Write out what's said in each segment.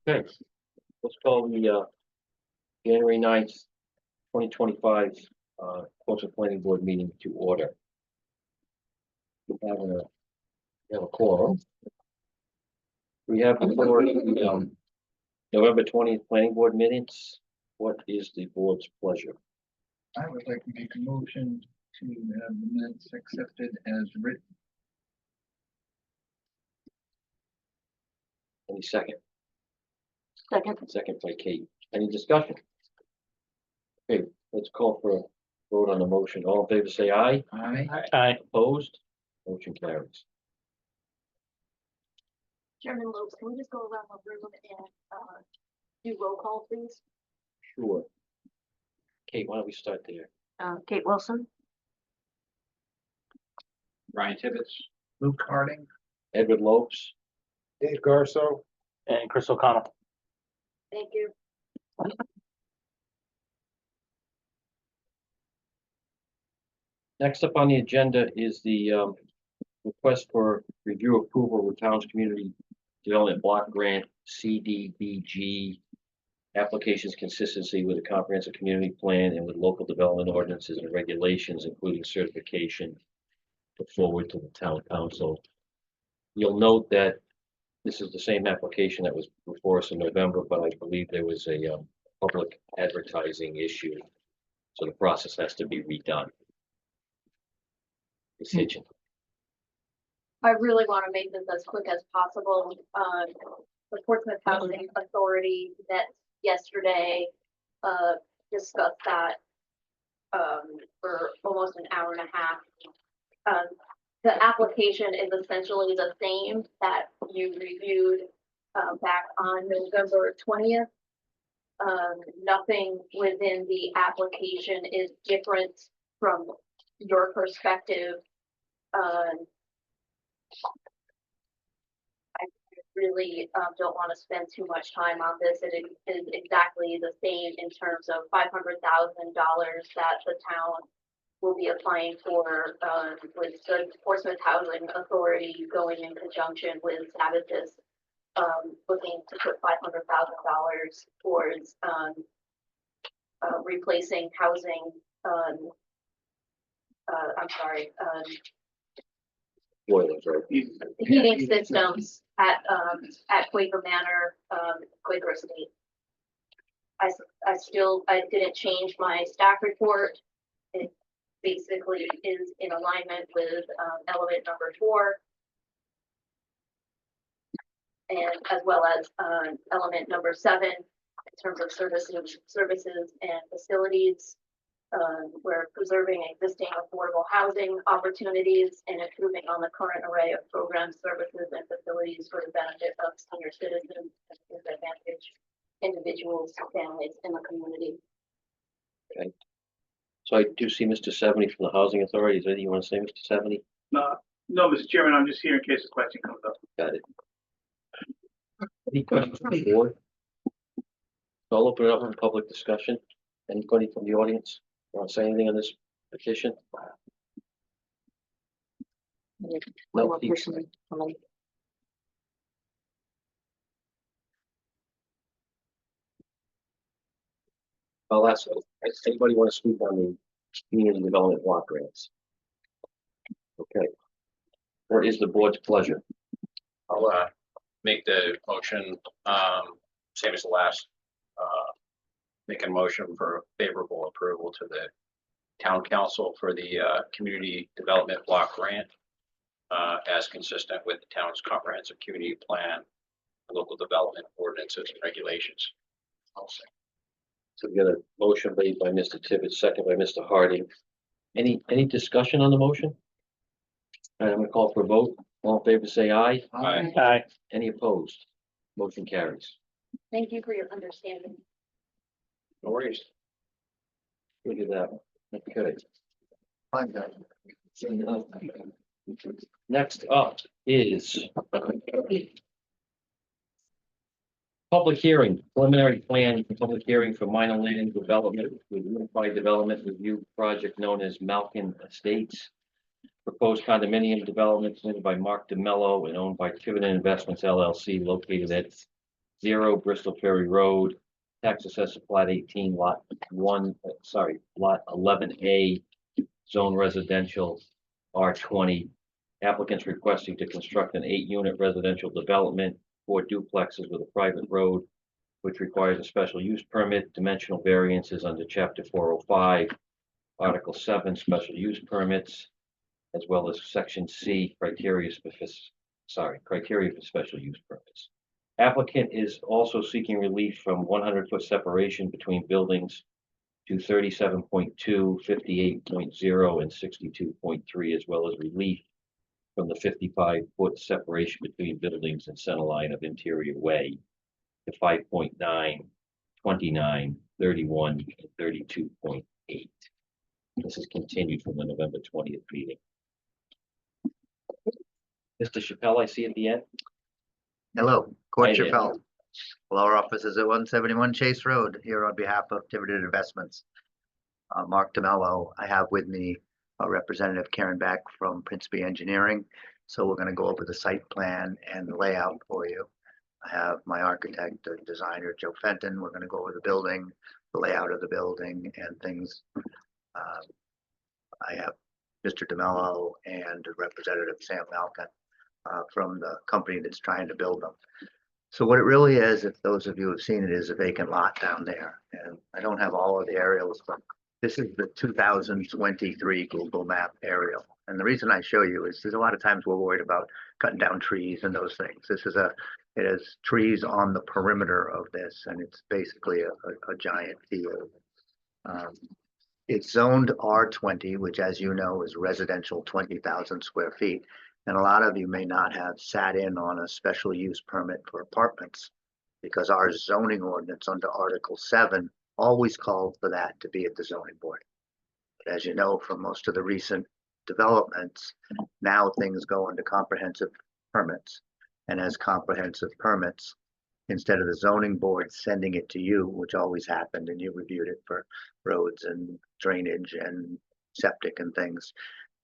Okay, let's call the January 9th, 2025 Portsmouth Planning Board meeting to order. We have a quorum. We have before the November 20th Planning Board minutes. What is the board's pleasure? I would like to make a motion to have the minutes accepted as written. Any second? Second. Second by Kate. Any discussion? Okay, let's call for a vote on the motion. All in favor, say aye. Aye. Aye. Opposed? Motion carries. Chairman Lopes, can we just go around the room and do roll call, please? Sure. Kate, why don't we start there? Kate Wilson, Ryan Tibbetts, Luke Harding. Edward Lopes, Dave Garso, and Chris O'Connell. Thank you. next up on the agenda is the request for review approval of the town's community development block grant CDBG applications consistency with a comprehensive community plan and with local development ordinances and regulations, including certification to forward to the town council. You'll note that this is the same application that was before us in November, but I believe there was a public advertising issue, so the process has to be redone. Ms. Hitchin. I really want to make this as quick as possible. The Portsmouth Housing Authority met yesterday, discussed that for almost an hour and a half. The application is essentially the same that you reviewed back on November 20th. Nothing within the application is different from your perspective. I really don't want to spend too much time on this. It is exactly the same in terms of $500,000 that the town will be applying for with the Portsmouth Housing Authority going in conjunction with Savitas, looking to put $500,000 towards replacing housing. I'm sorry. Boilers, right? Heating systems at Quaker Manor, Quaker Estate. I didn't change my staff report. It basically is in alignment with element number 4. And as well as element number 7 in terms of services and facilities. We're preserving existing affordable housing opportunities and improving on the current array of programs, services, and facilities for the benefit of senior citizens and disadvantaged individuals, families in the community. Okay. So I do see Mr. 70 from the Housing Authority. Is there anything you want to say, Mr. 70? no, Mr. Chairman, I'm just here in case the question comes up. Got it. Any questions from the board? So I'll open it up for public discussion. Anybody from the audience want to say anything on this petition? No, please. I'll ask, does anybody want to speak on the community development block grants? Okay. What is the board's pleasure? I'll make the motion, same as the last, make a motion for favorable approval to the town council for the community development block grant as consistent with the town's comprehensive community plan, local development ordinances and regulations. I'll say. So we got a motion made by Mr. Tibbetts, second by Mr. Harding. Any discussion on the motion? All right, I'm gonna call for a vote. All in favor, say aye. Aye. Aye. Any opposed? Motion carries. Thank you for your understanding. No worries. Look at that. Okay. Fine, guys. Next up is public hearing, preliminary plan for public hearing for minor land development with Unified Development Review Project known as Malkin Estates. Proposed condominium development submitted by Mark DeMello and owned by Tiverton Investments LLC located at Bristol Ferry Road, tax assessor plat 18, lot 11A, zone residential, R20. Applicants requesting to construct an 8-unit residential development, 4 duplexes with a private road, which requires a special use permit, dimensional variances under chapter 405, article 7, special use permits, as well as section C, criteria for special use permits. Applicant is also seeking relief from 100-foot separation between buildings to 37.2, 58.0, and 62.3, as well as relief from the 55-foot separation between buildings and center line of interior way to 5.9, 29, 31, and 32.8. This is continued from the November 20th meeting. Mr. Chappelle, I see at the end. Hello, Court Hi there. Chappelle. Well, our office is at 171 Chase Road, here on behalf of Dividend Investments. Mark DeMello, I have with me Representative Karen Beck from Principe Engineering. So we're going to go over the site plan and the layout for you. I have my architect and designer, Joe Fenton. We're going to go over the building, the layout of the building and things. I have Mr. DeMello and Representative Sam Malkin from the company that's trying to build them. So what it really is, if those of you have seen it, is a vacant lot down there. And I don't have all of the aerials, but this is the 2023 Google Map aerial. And the reason I show you is there's a lot of times we're worried about cutting down trees and those things. It has trees on the perimeter of this, and it's basically a giant field. It's zoned R20, which, as you know, is residential 20,000 square feet. And a lot of you may not have sat in on a special use permit for apartments because our zoning ordinance under Article 7 always called for that to be at the zoning board. But as you know, from most of the recent developments, now things go into comprehensive permits. And as comprehensive permits, instead of the zoning board sending it to you, which always happened, and you reviewed it for roads and drainage and septic and things,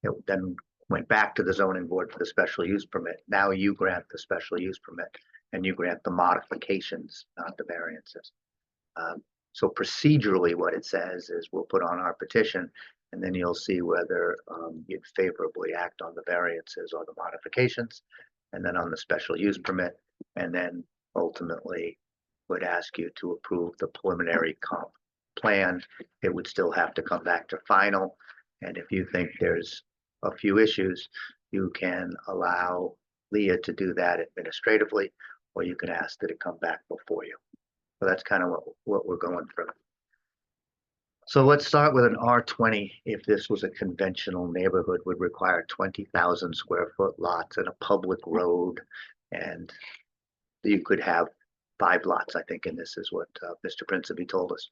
it then went back to the zoning board for the special use permit. Now you grant the special use permit and you grant the modifications, not the variances. So procedurally what it says is we'll put on our petition and then you'll see whether you'd favorably act on the variances or the modifications, and then on the special use permit, and then ultimately would ask you to approve the preliminary comp plan. It would still have to come back to final. And if you think there's a few issues, you can allow Leah to do that administratively, or you can ask that it come back before you. So that's kind of what we're going through. So let's start with an R20. If this was a conventional neighborhood, would require 20,000 square foot lots and a public road, and you could have 5 lots, I think, and this is what Mr. Principe told us.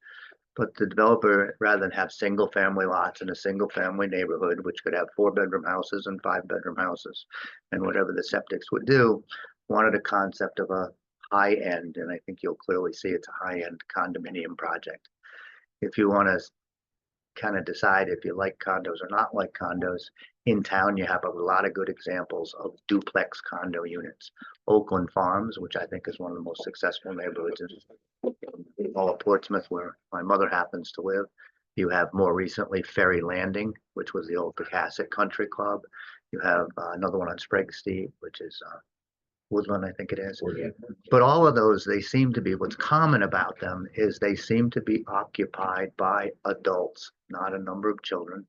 But the developer, rather than have single family lots in a single family neighborhood, which could have 4-bedroom houses and 5-bedroom houses, and whatever the septics would do, wanted a concept of a high end, and I think you'll clearly see it's a high end condominium project. If you want to kind of decide if you like condos or not like condos, in town you have a lot of good examples of duplex condo units. Oakland Farms, which I think is one of the most successful neighborhoods in all of Portsmouth, where my mother happens to live. You have more recently Ferry Landing, which was the old Pecasset Country Club. You have another one on Sprague Street, which is Woodland, I think it is. But all of those, they seem to be, what's common about them is they seem to be occupied by adults, not a number of children.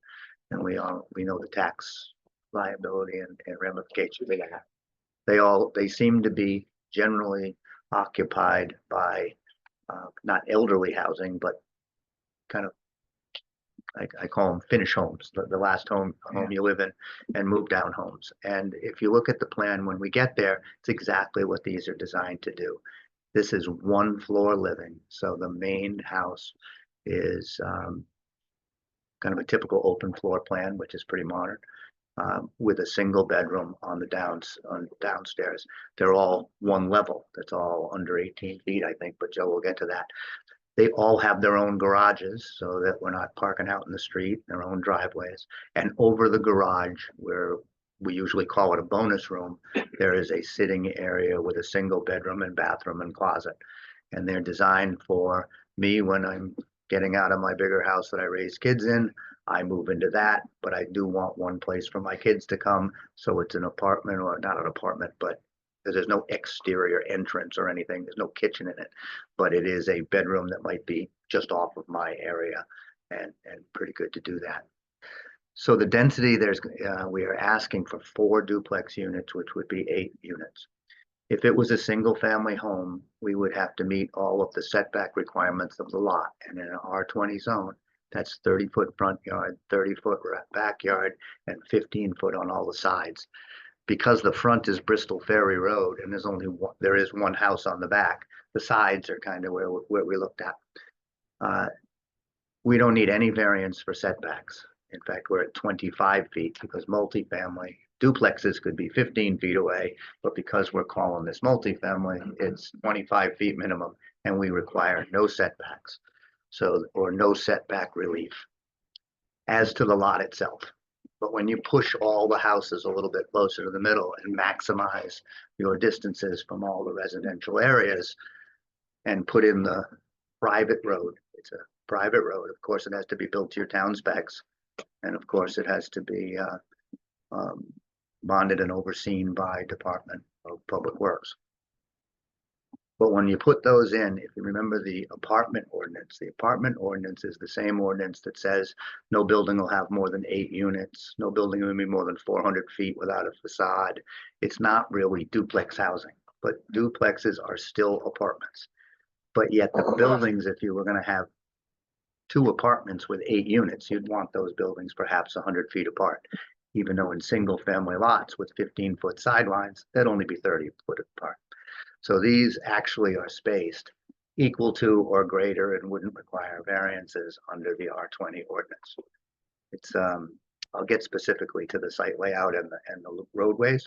And we know the tax liability and ramifications they have. They seem to be generally occupied by not elderly housing, but kind of, I call them finish homes, the last home you live in, and move down homes. And if you look at the plan when we get there, it's exactly what these are designed to do. This is 1 floor living. So the main house is kind of a typical open floor plan, which is pretty modern, with a single bedroom on the downstairs. They're all 1 level. That's all under 18 feet, I think, but Joe will get to that. They all have their own garages so that we're not parking out in the street, their own driveways. And over the garage, we're we usually call it a bonus room. There is a sitting area with a single bedroom and bathroom and closet. And they're designed for me when I'm getting out of my bigger house that I raise kids in. I move into that, but I do want one place for my kids to come. So it's an apartment, or not an apartment, but there's no exterior entrance or anything. There's no kitchen in it, but it is a bedroom that might be just off of my area, and pretty good to do that. So the density, we are asking for 4 duplex units, which would be 8 units. If it was a single family home, we would have to meet all of the setback requirements of the lot. And in an R20 zone, that's 30-foot front yard, 30-foot backyard, and 15-foot on all the sides. Because the front is Bristol Ferry Road and there is one house on the back, the sides are kind of where we looked at. We don't need any variance for setbacks. In fact, we're at 25 feet because multifamily duplexes could be 15 feet away, but because we're calling this multifamily, it's 25 feet minimum, and we require no setbacks, or no setback relief as to the lot itself. But when you push all the houses a little bit closer to the middle and maximize your distances from all the residential areas and put in the private road, it's a private road. Of course, it has to be built to your town specs. And of course, it has to be bonded and overseen by Department of Public Works. But when you put those in, if you remember the apartment ordinance is the same ordinance that says no building will have more than 8 units, no building will be more than 400 feet without a facade. It's not really duplex housing, but duplexes are still apartments. But yet the buildings, if you were going to have 2 apartments with 8 units, you'd want those buildings perhaps 100 feet apart, even though in single family lots with 15-foot sidelines, they'd only be 30 foot apart. So these actually are spaced equal to or greater and wouldn't require variances under the R20 ordinance. It's I'll get specifically to the site layout and the roadways.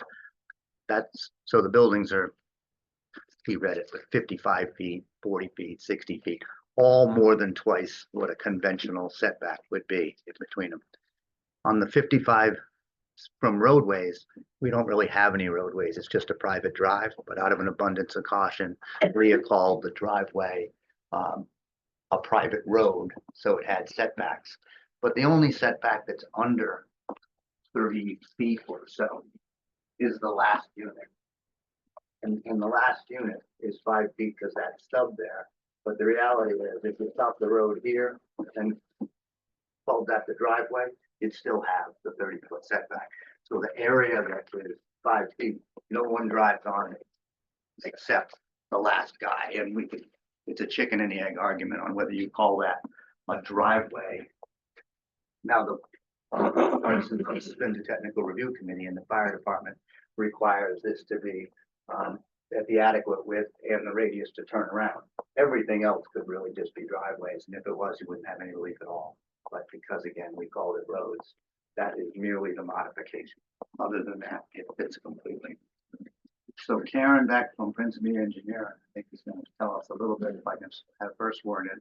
So the buildings are, he read it, with 55 feet, 40 feet, 60 feet, all more than twice what a conventional setback would be in between them. On the 55 from roadways, we don't really have any roadways. It's just a private drive, but out of an abundance of caution, Rhea called the driveway a private road, so it had setbacks. But the only setback that's under 30 feet or so is the last unit. And the last unit is 5 feet because that's stub there. But the reality is, if you stop the road here and called that the driveway, you'd still have the 30-foot setback. So the area that is 5 feet, no one drives on it except the last guy. And it's a chicken and the egg argument on whether you call that a driveway. Now, for instance, this has been the technical review committee, and the fire department requires this to be at the adequate width and the radius to turn around. Everything else could really just be driveways, and if it was, you wouldn't have any relief at all. But because, again, we called it roads, that is merely the modification. Other than that, it fits completely. So Karen Beck from Principal Engineer, I think is going to tell us a little bit, if I can have her sworn in.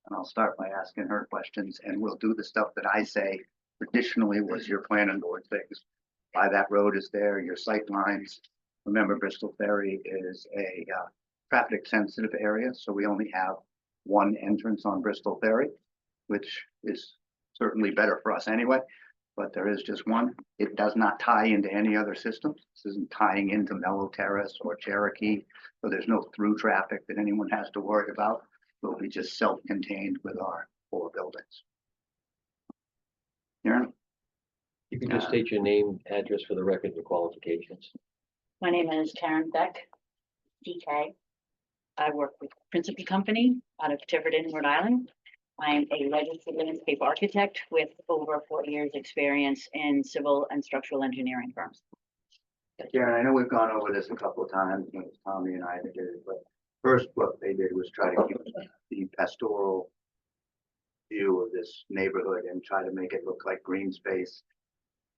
And I'll start by asking her questions, and we'll do the stuff that I say traditionally was your planning board things. Why that road is there, your sight lines. Remember, Bristol Ferry is a traffic sensitive area, so we only have one entrance on Bristol Ferry, which is certainly better for us anyway, but there is just one. It does not tie into any other systems. This isn't tying into Mellow Terrace or Cherokee, so there's no through traffic that anyone has to worry about. It'll be just self-contained with our 4 buildings. Karen? You can just state your name, address for the record, and qualifications. My name is Karen Beck, DK. I work with Principal Company out of Tiverton, Rhode Island. I'm a registered landscape architect with over 40 years experience in civil and structural engineering firms. Karen, I know we've gone over this a couple of times, and it's Tommy and I that did it, but first what they did was try to keep the pastoral view of this neighborhood and try to make it look like green space.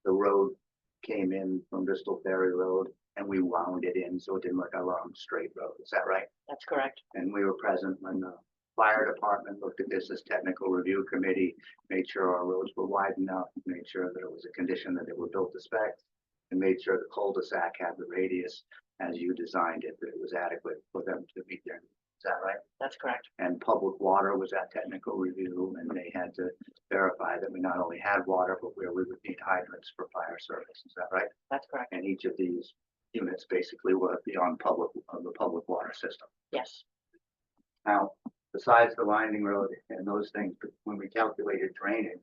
The road came in from Bristol Ferry Road, and we wound it in so it didn't look like a long straight road. Is that right? That's correct. And we were present when the fire department looked at this as technical review committee, made sure our roads were wide enough, made sure that it was a condition that they were built to spec. and made sure the cul-de-sac had the radius as you designed it, that it was adequate for them to meet their needs. Is that right? That's correct. And public water was at technical review, and they had to verify that we not only had water, but where we would need hydrants for fire service. Is that right? That's correct. And each of these units basically were beyond the public water system. Yes, Now, besides the winding road and those things, but when we calculated drainage,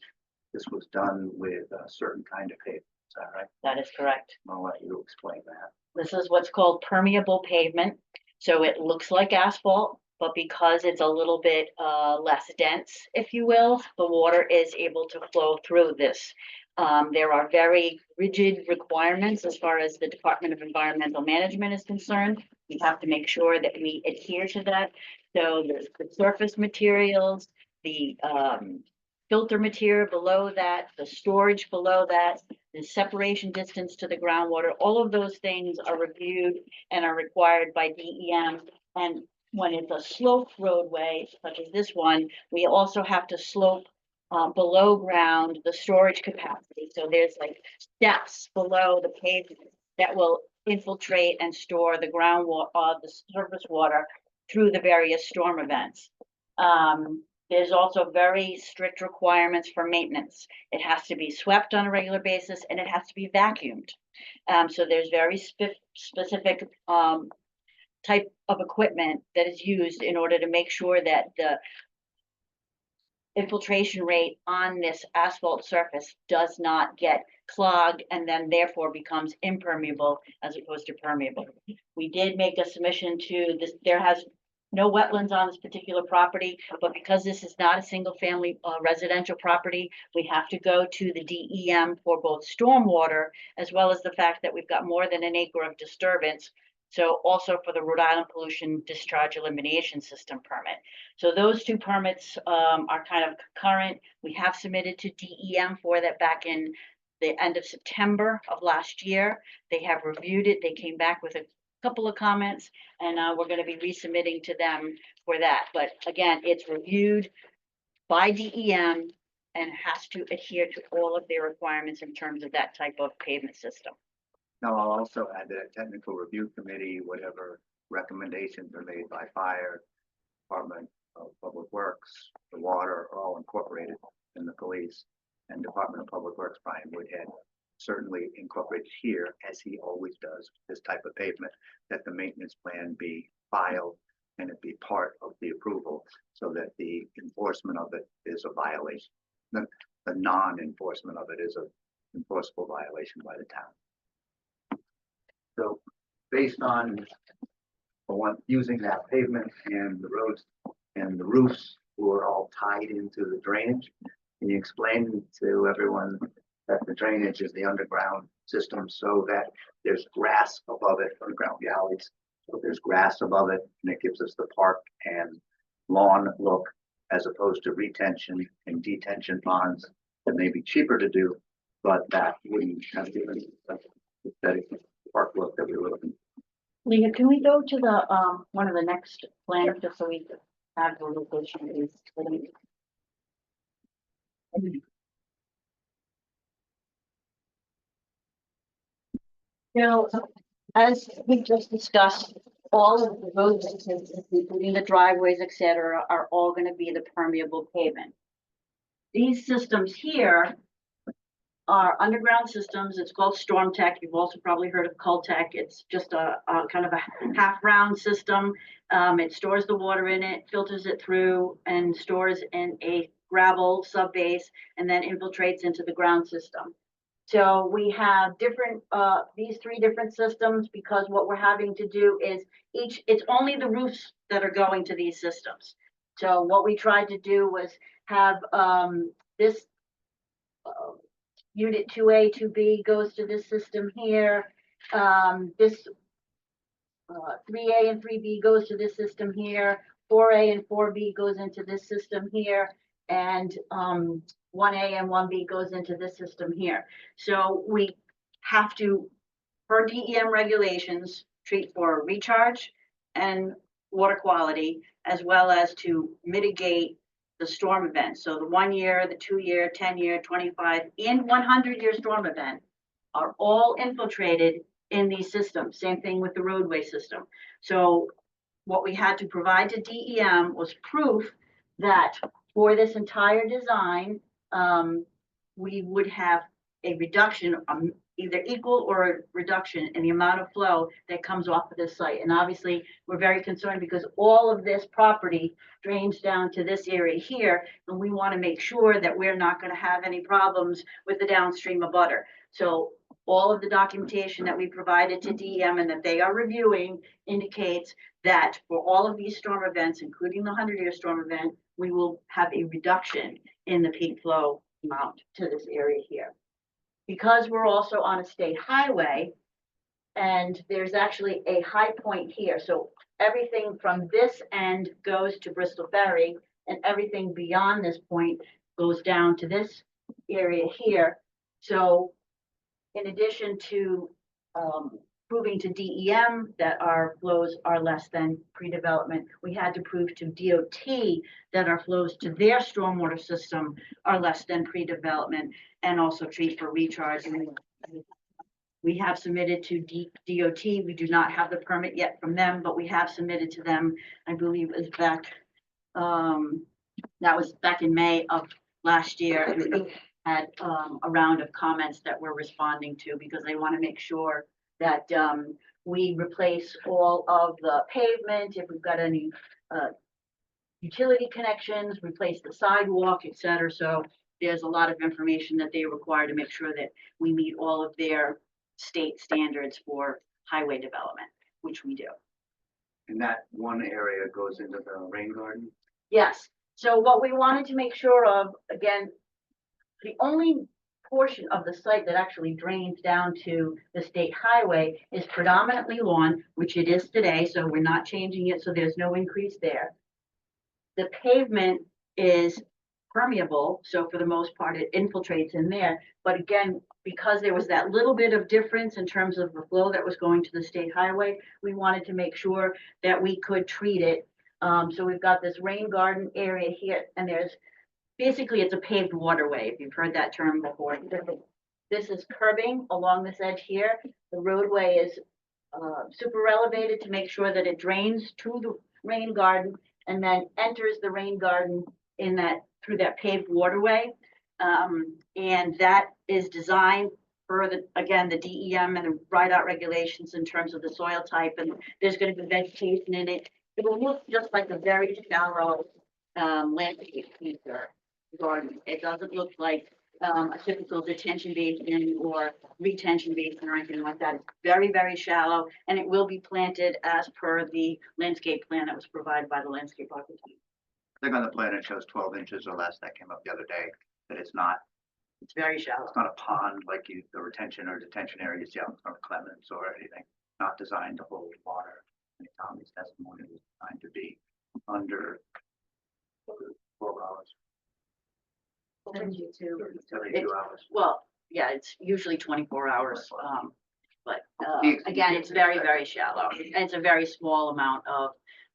this was done with a certain kind of pavement. Is that right? that is correct. I'll let you explain that. This is what's called permeable pavement. So it looks like asphalt, but because it's a little bit less dense, if you will, the water is able to flow through this. There are very rigid requirements as far as the Department of Environmental Management is concerned. We have to make sure that we adhere to that. So there's the surface materials, the filter material below that, the storage below that, the separation distance to the groundwater, all of those things are reviewed and are required by DEM. And when it's a sloped roadway, such as this one, we also have to slope below ground the storage capacity. So there's like steps below the pavement that will infiltrate and store the groundwater, the surface water through the various storm events. There's also very strict requirements for maintenance. It has to be swept on a regular basis and it has to be vacuumed. So there's very specific type of equipment that is used in order to make sure that the infiltration rate on this asphalt surface does not get clogged and then therefore becomes impermeable as opposed to permeable. We did make a submission to this. There has no wetlands on this particular property, but because this is not a single family residential property, we have to go to the DEM for both stormwater as well as the fact that we've got more than an acre of disturbance. So also for the Rhode Island Pollution Discharge Elimination System permit. So those two permits are kind of concurrent. We have submitted to DEM for that back in the end of September of last year. They have reviewed it. They came back with a couple of comments, and we're going to be resubmitting to them for that. But again, it's reviewed by DEM and has to adhere to all of their requirements in terms of that type of pavement system. Now, I'll also add that technical review committee, whatever recommendations are made by fire, Department of Public Works, the water are all incorporated in the police, and Department of Public Works, Brian Woodhead, certainly incorporated here, as he always does, this type of pavement, that the maintenance plan be filed and it be part of the approval so that the enforcement of it is a violation. The non-enforcement of it is an enforceable violation by the town. So based on using that pavement and the roads and the roofs were all tied into the drainage, can you explain to everyone that the drainage is the underground system so that there's grass above it, underground galleys, so there's grass above it, and it gives us the park and lawn look as opposed to retention and detention ponds that may be cheaper to do, but that wouldn't have given the aesthetic park look that we were looking for. Leah, can we go to the one of the next plans just so we can have the location is? Now, as we just discussed, all of the road systems, including the driveways, et cetera, are all going to be the permeable pavement. These systems here are underground systems. It's called Storm Tech. You've also probably heard of Cultec. It's just a kind of a half round system. It stores the water in it, filters it through, and stores in a gravel sub base, and then infiltrates into the ground system. So we have different, these three different systems, because what we're having to do is it's only the roofs that are going to these systems. So what we tried to do was have this unit 2A, 2B goes to this system here. This 3A and 3B goes to this system here. 4A and 4B goes into this system here. And 1A and 1B goes into this system here. So we have to, per DEM regulations, treat for recharge and water quality, as well as to mitigate the storm events. So the 1 year, the 2 year, 10 year, 25, and 100 year storm event are all infiltrated in these systems. Same thing with the roadway system. So what we had to provide to DEM was proof that for this entire design, we would have a reduction, either equal or a reduction in the amount of flow that comes off of this site. And obviously, we're very concerned because all of this property drains down to this area here, and we want to make sure that we're not going to have any problems with the downstream abutter. So all of the documentation that we provided to DEM and that they are reviewing indicates that for all of these storm events, including the 100-year storm event, we will have a reduction in the peak flow amount to this area here. Because we're also on a state highway, and there's actually a high point here. So everything from this end goes to Bristol Ferry, and everything beyond this point goes down to this area here. So in addition to proving to DEM that our flows are less than pre-development, we had to prove to DOT that our flows to their stormwater system are less than pre-development, and also treat for recharge. We have submitted to DOT. We do not have the permit yet from them, but we have submitted to them, I believe it was back, that was back in May of last year. And we had a round of comments that we're responding to because they want to make sure that we replace all of the pavement, if we've got any utility connections, replace the sidewalk, et cetera. So there's a lot of information that they require to make sure that we meet all of their state standards for highway development, which we do. And that one area goes into the rain garden. Yes, so what we wanted to make sure of, again, the only portion of the site that actually drains down to the state highway is predominantly lawn, which it is today, so we're not changing it, so there's no increase there. The pavement is permeable, so for the most part, it infiltrates in there. But again, because there was that little bit of difference in terms of the flow that was going to the state highway, we wanted to make sure that we could treat it. So we've got this rain garden area here, and there's basically it's a paved waterway, if you've heard that term before. This is curbing along this edge here. The roadway is super elevated to make sure that it drains to the rain garden and then enters the rain garden in that through that paved waterway. And that is designed for the, again, the DEM and the ride-out regulations in terms of the soil type, and there's going to be vegetation in it. It will look just like a very shallow landscape feature garden. It doesn't look like a typical detention basin or retention basin or anything like that. It's very, very shallow, and it will be planted as per the landscape plan that was provided by the landscape architect. I think on the plan it shows 12 inches or less. That came up the other day, that it's not, It's very shallow. it's not a pond like the retention or detention areas, yeah, or Clemens or anything. Not designed to hold water. And Tommy's testimony was designed to be under 12 hours, 72 hours. Well, yeah, it's usually 24 hours. But The- again, it's very, very shallow. And it's a very small amount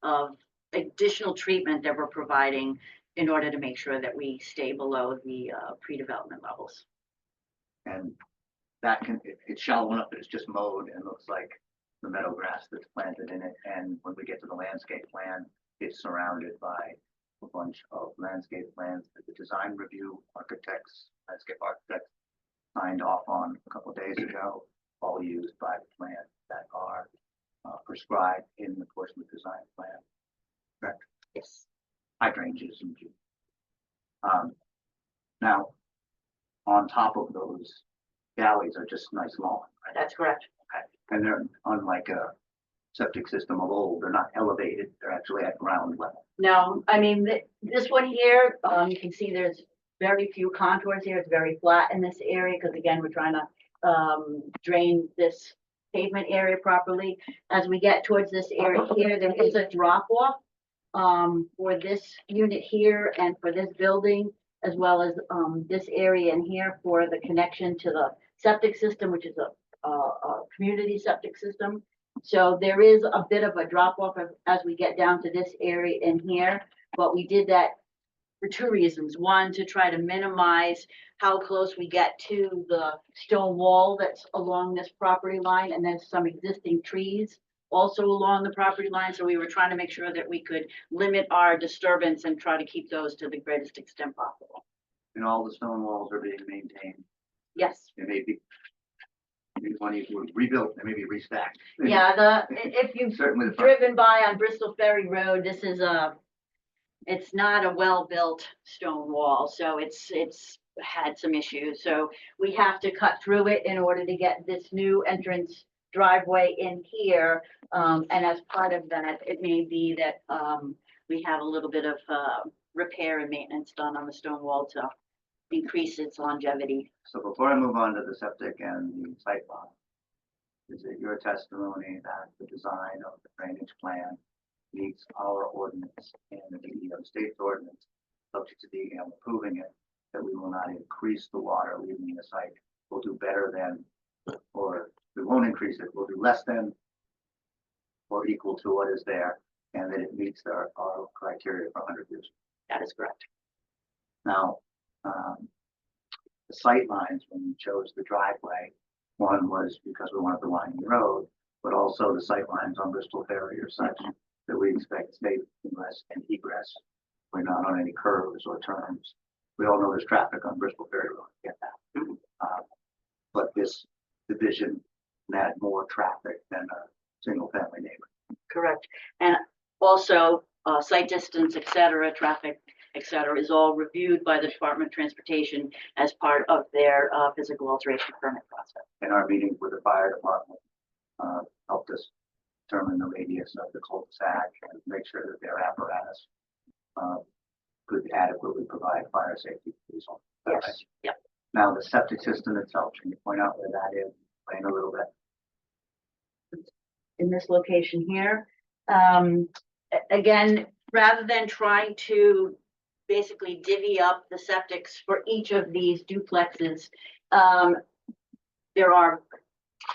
of additional treatment that we're providing in order to make sure that we stay below the pre-development levels. And that it's shallow enough that it's just mowed and looks like the meadow grass that's planted in it. And when we get to the landscape plan, it's surrounded by a bunch of landscape plans that the design review landscape architects signed off on a couple of days ago, all used by the plan that are prescribed in the Portsmouth design plan. Correct? Yes. Hydrangeas and now, on top of those galleys are just nice lawn, right? That's correct. Okay. And they're unlike a septic system of old, they're not elevated, they're actually at ground level. No, I mean, this one here, you can see there's very few contours here. It's very flat in this area because again, we're trying to drain this pavement area properly. As we get towards this area here, there is a drop off for this unit here and for this building, as well as this area in here for the connection to the septic system, which is a community septic system. So there is a bit of a drop off as we get down to this area in here, but we did that for two reasons. One, to try to minimize how close we get to the stone wall that's along this property line, and then some existing trees also along the property line. So we were trying to make sure that we could limit our disturbance and try to keep those to the greatest extent possible. And all the stone walls are being maintained. Yes. They may be, maybe when you rebuilt, they may be restacked. Yeah, if you've Certainly the front. driven by on Bristol Ferry Road, this is it's not a well-built stone wall, so it's had some issues. So we have to cut through it in order to get this new entrance driveway in here. And as part of that, it may be that we have a little bit of repair and maintenance done on the stone wall to increase its longevity. So before I move on to the septic and the site plan, is it your testimony that the design of the drainage plan meets our ordinance and the DEO state's ordinance, subject to DEM approving it, that we will not increase the water leaving the site? We'll do better than, or we won't increase it, we'll do less than or equal to what is there, and that it meets our criteria for 100 years. That is correct. Now, the sight lines, when we chose the driveway, one was because we wanted the winding road, but also the sight lines on Bristol Ferry are such that we expect safe ingress and egress. We're not on any curves or turns. We all know there's traffic on Bristol Ferry Road, get that. But this division had more traffic than a single family neighbor. Correct. And also, site distance, et cetera, traffic, et cetera, is all reviewed by the Department of Transportation as part of their physical alteration permit process. In our meetings with the fire department, helped us determine the radius of the cul-de-sac and make sure that their apparatus could adequately provide fire safety. Yes. Yep. Now, the septic system itself, can you point out where that is? Explain a little bit. In this location here. Again, rather than trying to basically divvy up the septics for each of these duplexes, there are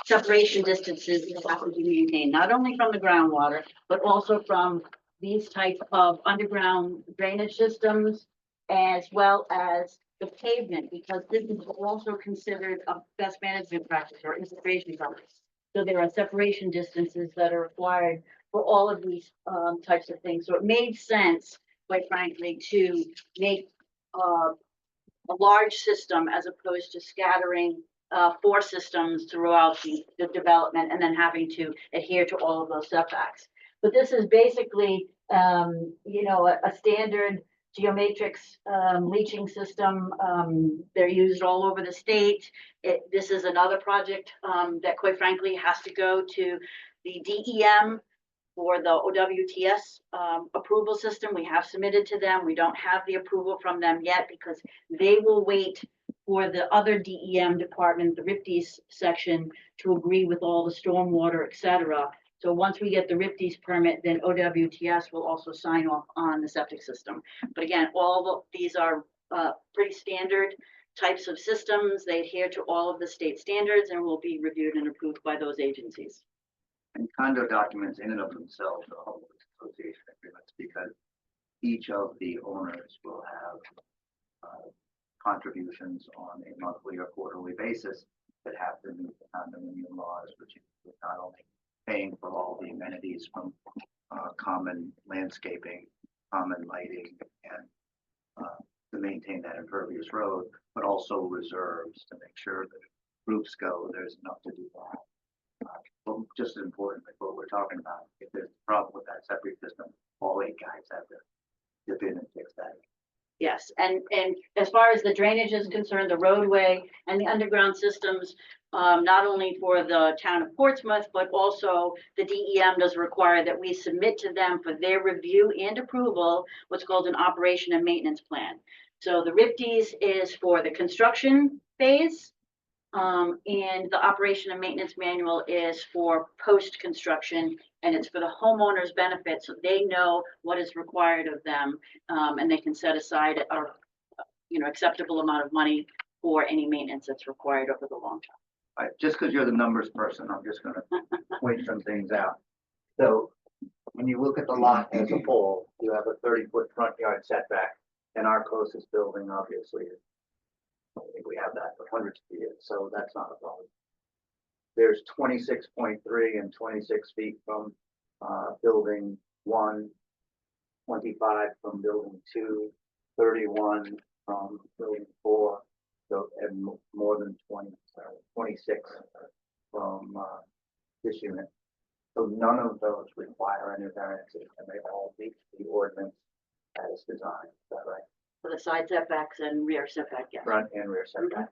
separation distances that have to be maintained, not only from the groundwater, but also from these types of underground drainage systems, as well as the pavement, because this is also considered a best management practice or infiltration practice. So there are separation distances that are required for all of these types of things. So it made sense, quite frankly, to make a large system as opposed to scattering 4 systems throughout the development and then having to adhere to all of those setbacks. But this is basically, a standard geomatrix leaching system. They're used all over the state. This is another project that quite frankly has to go to the DEM for the OWTS approval system. We have submitted to them. We don't have the approval from them yet because they will wait for the other DEM department, the RIPDES section, to agree with all the stormwater, et cetera. So once we get the RIPDES permit, then OWTS will also sign off on the septic system. But again, all of these are pretty standard types of systems. They adhere to all of the state standards and will be reviewed and approved by those agencies. And condo documents in and of themselves are homeowners association agreements because each of the owners will have contributions on a monthly or quarterly basis that have to meet the condominium laws, which is not only paying for all the amenities from common landscaping, common lighting, and to maintain that impervious road, but also reserves to make sure that if groups go, there's enough to do that. But just as importantly, what we're talking about, if there's a problem with that septic system, all 8 guys have to dip in and fix that. Yes, and as far as the drainage is concerned, the roadway and the underground systems, not only for the town of Portsmouth, but also the DEM does require that we submit to them for their review and approval, what's called an operation and maintenance plan. So the RIPDES is for the construction phase, and the operation and maintenance manual is for post-construction, and it's for the homeowner's benefit, so they know what is required of them, and they can set aside a acceptable amount of money for any maintenance that's required over the long term. All right, just because you're the numbers person, I'm just going to point some things out. So when you look at the lot as a whole, you have a 30-foot front yard setback And our closest building, obviously, I think we have that for hundreds of years, so that's not a problem. There's 26.3 and 26 feet from building 1, 25 from building 2, 31 from building 4, so and more than 26 from this unit. So none of those require any variances, and they all meet the ordinance as designed. Is that right? For the side setbacks and rear setback, yes. Front and rear setback.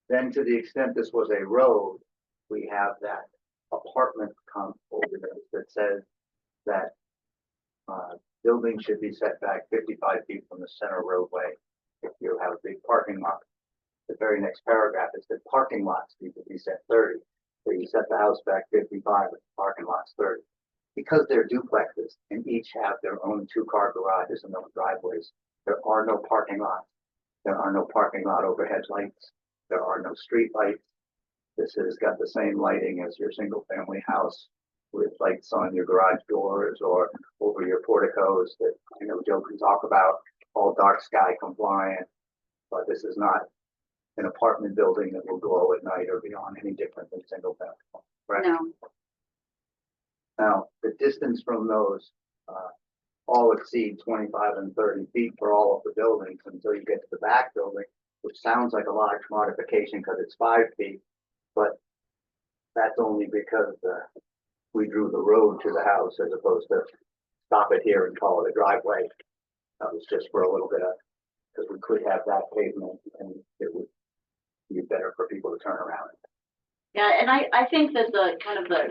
Then to the extent this was a road, we have that apartment ordinance that says that buildings should be set back 55 feet from the center roadway if you have a big parking lot. The very next paragraph is that parking lots need to be set 30. So you set the house back 55, but the parking lot's 30. Because they're duplexes and each have their own 2-car garages and no driveways, there are no parking lots. There are no parking lot overhead lights. There are no street lights. This has got the same lighting as your single family house with lights on your garage doors or over your porticos that I know Joe can talk about, all dark sky compliant. But this is not an apartment building that will glow at night or beyond any different than single family, right? No, Now, the distance from those all exceed 25 and 30 feet for all of the buildings until you get to the back building, which sounds like a large modification because it's 5 feet, but that's only because we drew the road to the house as opposed to stop it here and call it a driveway. That was just for a little bit of, because we could have that pavement and it would be better for people to turn around. yeah, and I think that the kind of the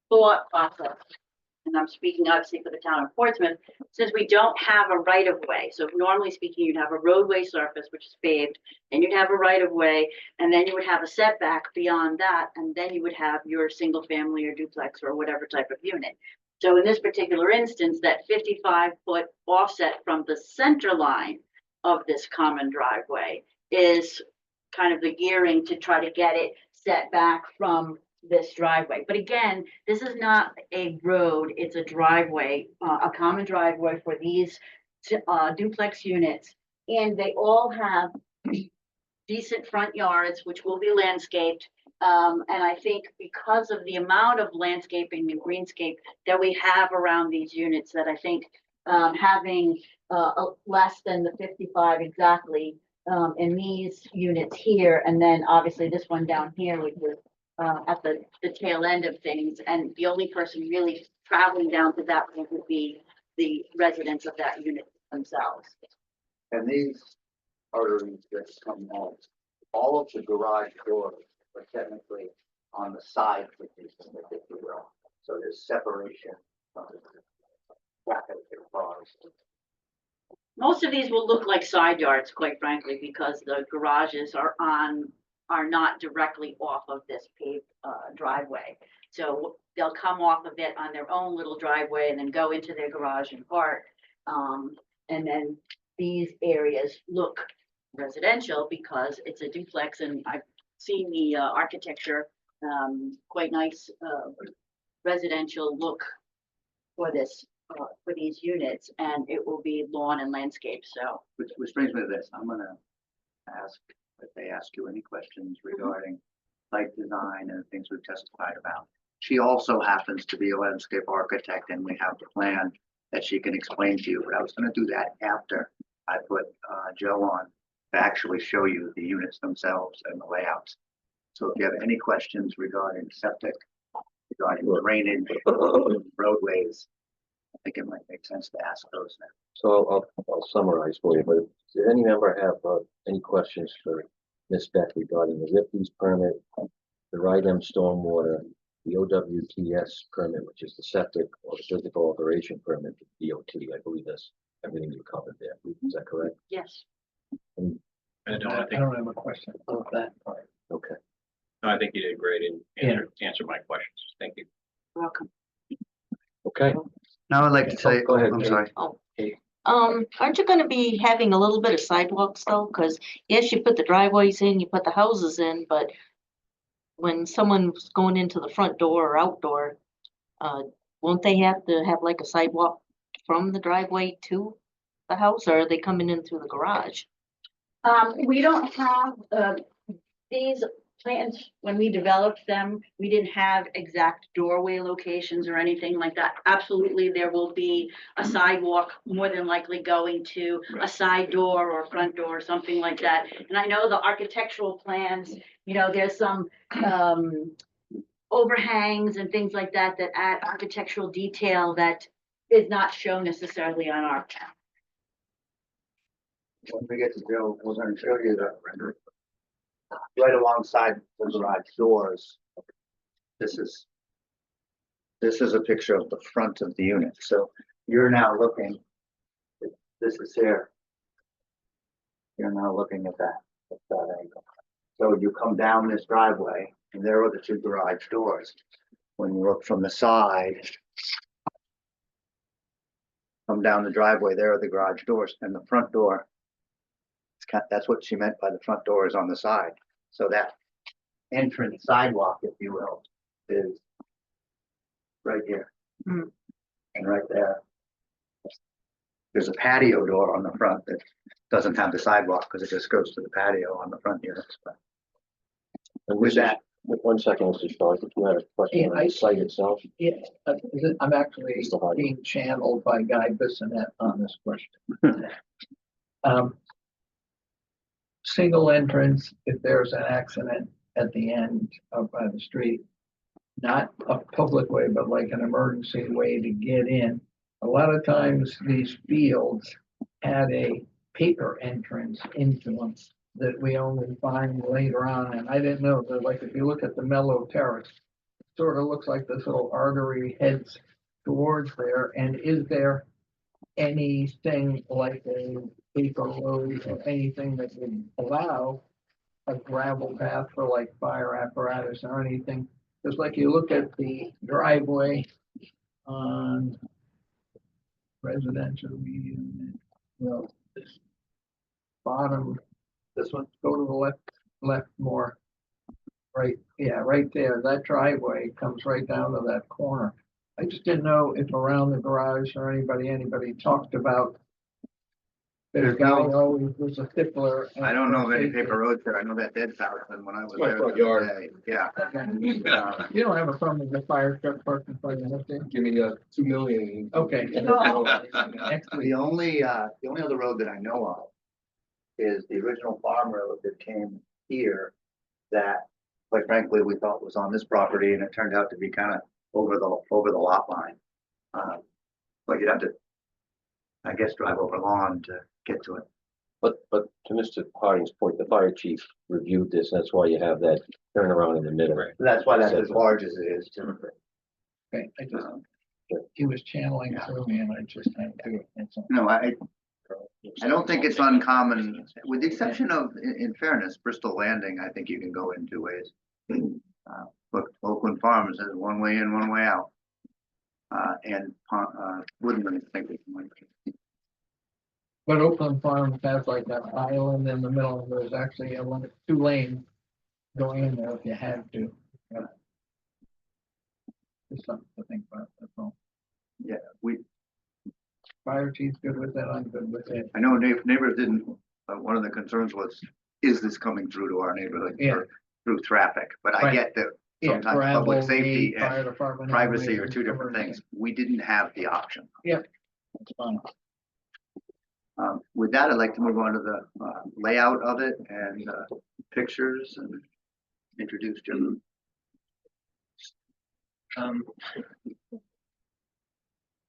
thought process, and I'm speaking obviously for the town of Portsmouth, since we don't have a right of way. So normally speaking, you'd have a roadway surface, which is paved, and you'd have a right of way, and then you would have a setback beyond that, and then you would have your single family or duplex or whatever type of unit. So in this particular instance, that 55-foot offset from the center line of this common driveway is kind of the gearing to try to get it set back from this driveway. But again, this is not a road, it's a driveway, a common driveway for these duplex units. And they all have decent front yards, which will be landscaped. And I think because of the amount of landscaping and greenscape that we have around these units, that I think having less than the 55 exactly in these units here, and then obviously this one down here, which is at the tail end of things, and the only person really traveling down to that point would be the residents of that unit themselves. And these arteries that come out, all of the garage doors are technically on the sides of these, if you will. So there's separation from the traffic and cars. Most of these will look like side yards, quite frankly, because the garages are not directly off of this paved driveway. So they'll come off of it on their own little driveway and then go into their garage and park. And then these areas look residential because it's a duplex, and I've seen the architecture, quite nice residential look for this for these units, and it will be lawn and landscape. So Which brings me to this. I'm gonna ask if they ask you any questions regarding site design and things we've testified about. She also happens to be a landscape architect, and we have the plan that she can explain to you, but I was gonna do that after I put Joe on to actually show you the units themselves and the layouts. So if you have any questions regarding septic, regarding drainage, roadways, I think it might make sense to ask those now. So I'll summarize for you, but does any member have any questions for Ms. Beck regarding the Ripley's permit, the RIDEM stormwater, the OWTS permit, which is the septic or physical alteration permit, DOT? I believe that's everything you covered there. Is that correct? yes, And I don't have a question about that part. Okay. I think you did great and answer my questions. Thank you. welcome. Okay. Now I'd like to say, Go ahead, I'm Kate. sorry. Aren't you gonna be having a little bit of sidewalks though? Cause yes, you put the driveways in, you put the houses in, but when someone's going into the front door or outdoor, won't they have to have like a sidewalk from the driveway to the house, or are they coming in through the garage? We don't have, these plans, when we developed them, we didn't have exact doorway locations or anything like that. Absolutely, there will be a sidewalk, more than likely going to a side door or front door or something like that. And I know the architectural plans, you know, there's some, overhangs and things like that, that add architectural detail that is not shown necessarily on our plan. When we get to Joe, we're gonna show you the right alongside the garage doors. This is a picture of the front of the unit. So you're now looking, this is here. You're now looking at that angle. So you come down this driveway and there are the two garage doors. When you look from the side, come down the driveway, there are the garage doors and the front door. That's what she meant by the front door is on the side. So that entrance sidewalk, if you will, is right here. Mm. And right there. There's a patio door on the front that doesn't have the sidewalk because it just goes to the patio on the front units. But And with this is- that, One second, Mr. Shaw, I think you had a question Yeah, on the site itself. Yeah, I'm actually Mr. Hardy. being channeled by Guy Bissonette on this question. Single entrance, if there's an accident at the end of by the street, not a public way, but like an emergency way to get in. A lot of times these fields had a paper entrance into them that we only find later on. And I didn't know that, like, if you look at the Mellow Terrace, it sort of looks like this little artery heads towards there. And is there anything like a paper road or anything that would allow a gravel path for like fire apparatus or anything? Just like you look at the driveway on residential medium, well, this bottom, this one, go to the left more. Right, yeah, right there, that driveway comes right down to that corner. I just didn't know if around the garage or anybody talked about. There's There's no- guy always was a stickler. I don't know of any paper roads there. I know that dead house and when I was My there. front the other yard. day, Yeah. You don't have a problem with the fire truck parking in front of you, do you? Give me 2 million. Okay. The only other road that I know of is the original farm road that came here that, quite frankly, we thought was on this property and it turned out to be kind of over the lot line. But you'd have to, I guess, drive over lawn to get to it. But to Mr. Harding's point, the fire chief reviewed this, that's why you have that turnaround in the middle. That's why that's as large as it is, too. Okay, I just, he was channeling through me and I just had to do it. That's all. No, I don't think it's uncommon, with the exception of, in fairness, Bristol Landing, I think you can go in two ways. But Oakland Farms has one way in, one way out. And Woodland, I think it's one way. But Oakland Farms has like that island in the middle, and there's actually a 2 lanes going in there if you had to. Just something to think about, that's all. Yeah, Fire chief's good with that, I'm good with it. I know neighbors didn't, one of the concerns was, is this coming through to our neighborhood Yeah. through traffic? But I Right. get that Yeah, sometimes gravel, public safety gate, and fire department privacy are information, two different everything. things. We didn't have the option. That's fine. With that, I'd like to move on to the layout of it and pictures and introduce Jim.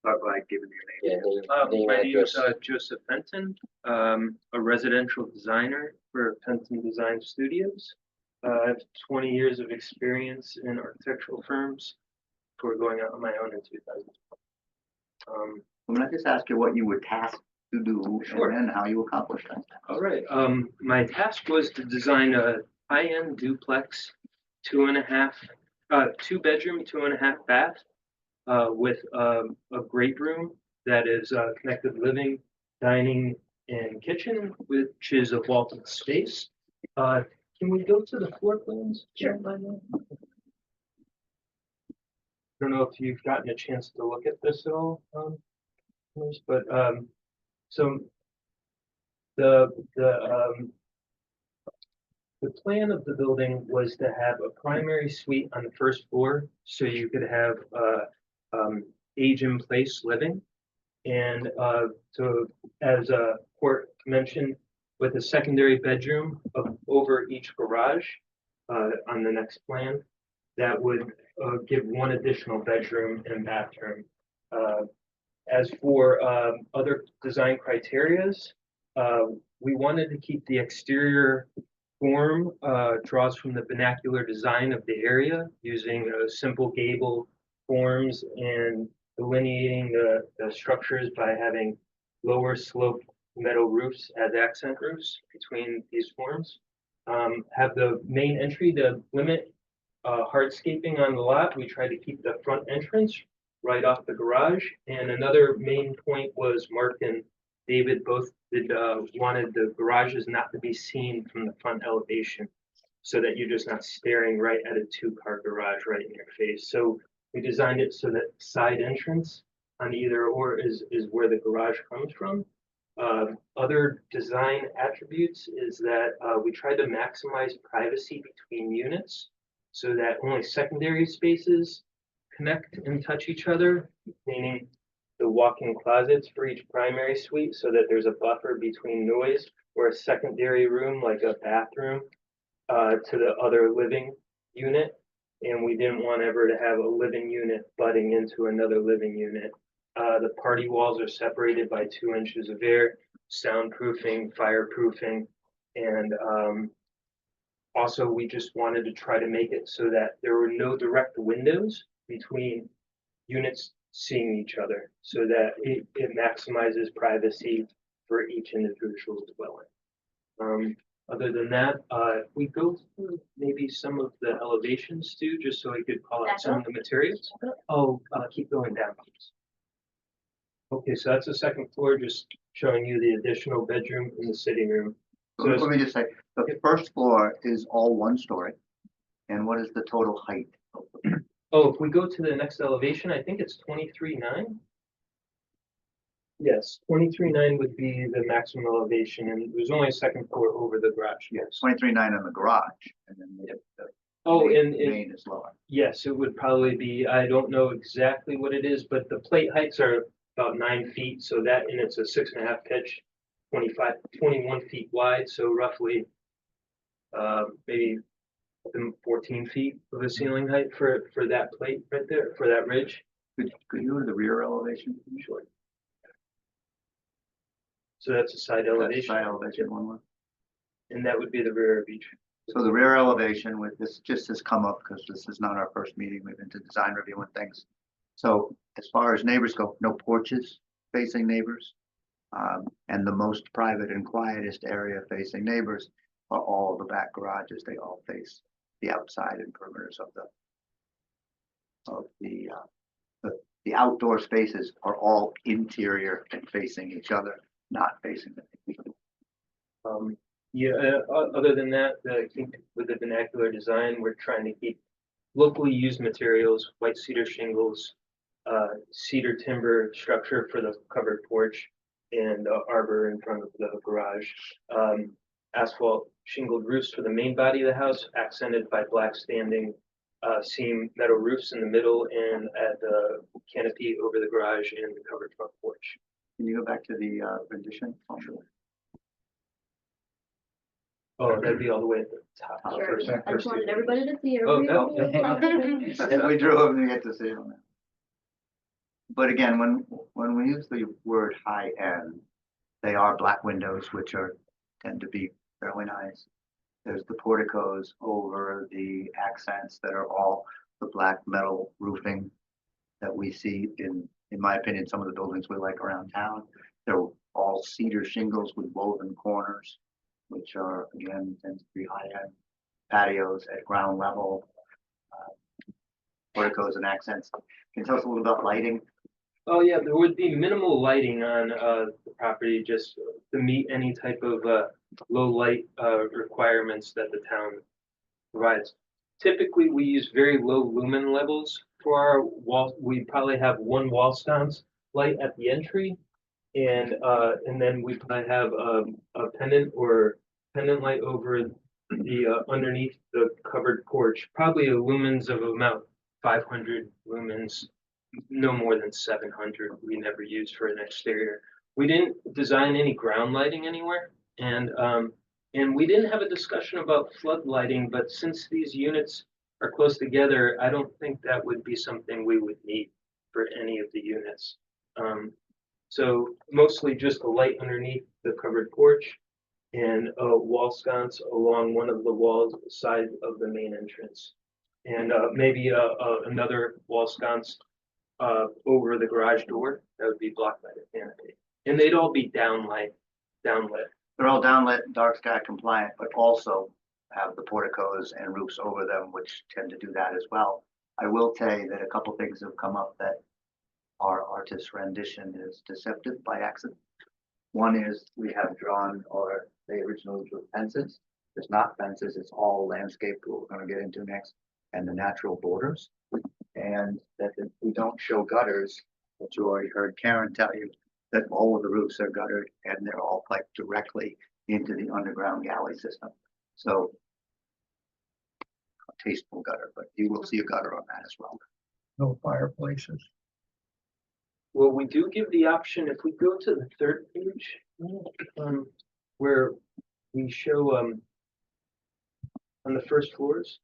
Start by giving your name. Name, My name is address. Joseph Fenton, a residential designer for Fenton Design Studios. I have 20 years of experience in architectural firms before going out on my own in 2000. I'm gonna just ask you what you were tasked to do Sure. and then how you accomplished that. All right, my task was to design a high-end duplex, 2-bedroom, 2.5 bath, with a great room that is connected living, dining, and kitchen, which is a vaulted space. Can we go to the floor plans? Sure. I don't know if you've gotten a chance to look at this at all. customers, but, so the the plan of the building was to have a primary suite on the first floor, so you could have, age-in-place living. And, so, as, Court mentioned, with a secondary bedroom over each garage, on the next plan, that would, give one additional bedroom and bathroom. As for, other design criterias, we wanted to keep the exterior form, draws from the vernacular design of the area, using, simple gable forms and delineating the structures by having lower sloped metal roofs as accent roofs between these forms. Have the main entry to limit, hardscaping on the lot. We tried to keep the front entrance right off the garage. And another main point was Mark and David both did, wanted the garages not to be seen from the front elevation, so that you're just not staring right at a two-car garage right in your face. So we designed it so that side entrance on either or is where the garage comes from. Other design attributes is that, we tried to maximize privacy between units so that only secondary spaces connect and touch each other, meaning the walk-in closets for each primary suite so that there's a buffer between noise, or a secondary room like a bathroom, to the other living unit. And we didn't want ever to have a living unit butting into another living unit. The party walls are separated by 2 inches of air, soundproofing, fireproofing, and, also, we just wanted to try to make it so that there were no direct windows between units seeing each other, so that it maximizes privacy for each individual dwelling. Other than that, if we go through maybe some of the elevations too, just so I could call out some of the materials. Oh, keep going down, please. Okay, so that's the second floor, just showing you the additional bedroom in the sitting room. So Let me just say, the first floor is all 1 story. And what is the total height? oh, if we go to the next elevation, I think it's 23.9. Yes, 23.9 would be the maximum elevation, and there's only a second floor over the garage, yes. 23.9 in the garage, and then the Oh, and main is lower. yes, it would probably be, I don't know exactly what it is, but the plate heights are about 9 feet, so that, and it's a 6.5 pitch, 21 feet wide, so roughly, maybe 14 feet of a ceiling height for that plate right there, for that ridge. Could you go to the rear elevation? Sure. So that's a side That's elevation, side elevation one more. and that would be the rear of each. So the rear elevation with this just has come up because this is not our first meeting. We've been to design review and things. So as far as neighbors go, no porches facing neighbors. And the most private and quietest area facing neighbors are all the back garages. They all face the outside and perimeters of the outdoor spaces are all interior and facing each other, not facing the. Yeah, other than that, I think with the vernacular design, we're trying to keep locally used materials, white cedar shingles, cedar timber structure for the covered porch, and arbor in front of the garage. Asphalt shingled roofs for the main body of the house, accented by black standing seam metal roofs in the middle and at the canopy over the garage and the covered front porch. Can you go back to the rendition? Oh, that'd be all the way at the top. Top. Sure, First- I just first wanted two. everybody to see. Oh, everybody. And we drew them to get to see them. But again, when we use the word high end, they are black windows, which tend to be fairly nice. There's the porticos over the accents that are all the black metal roofing that we see in my opinion, some of the buildings we like around town. They're all cedar shingles with woven corners, which are again tend to be high end patios at ground level. Porticos and accents. Can you tell us a little about lighting? Oh, yeah, there would be minimal lighting on the property just to meet any type of low light requirements that the town provides. Typically, we use very low lumen levels for our wall. We probably have one wall sconce light at the entry And then we might have a pendant light over the underneath the covered porch, probably a lumens of about 500 lumens, no more than 700. We never used for an exterior. We didn't design any ground lighting anywhere, and we didn't have a discussion about flood lighting, but since these units are close together, I don't think that would be something we would need for any of the units. So mostly just a light underneath the covered porch and a wall sconce along one of the walls side of the main entrance. And maybe another wall sconce over the garage door that would be blocked by the canopy. And they'd all be downlit. They're all downlit, dark sky compliant, but also have the porticos and roofs over them, which tend to do that as well. I will tell you that a couple things have come up that our artist's rendition is deceptive by accident. One is we have drawn, or they originally drew fences. There's not fences, it's all landscape, what we're gonna get into next, and the natural borders. And that if we don't show gutters, that you already heard Karen tell you, that all of the roofs are guttered and they're all piped directly into the underground galley system. So a tasteful gutter, but you will see a gutter on that as well. No fireplaces. Well, we do give the option, if we go to the third page, where we show on the first floors,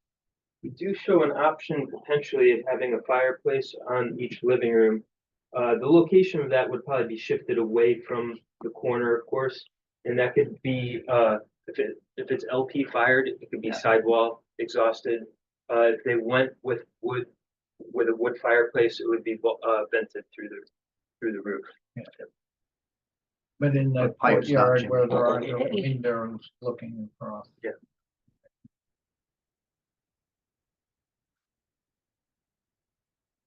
we do show an option potentially of having a fireplace on each living room. The location of that would probably be shifted away from the corner, of course, and that could be if it's LP fired, it could be sidewall exhausted. If they went with wood, with a wood fireplace, it would be vented through the roof. But in the But pipes not courtyard chimney. where there are no windows looking across.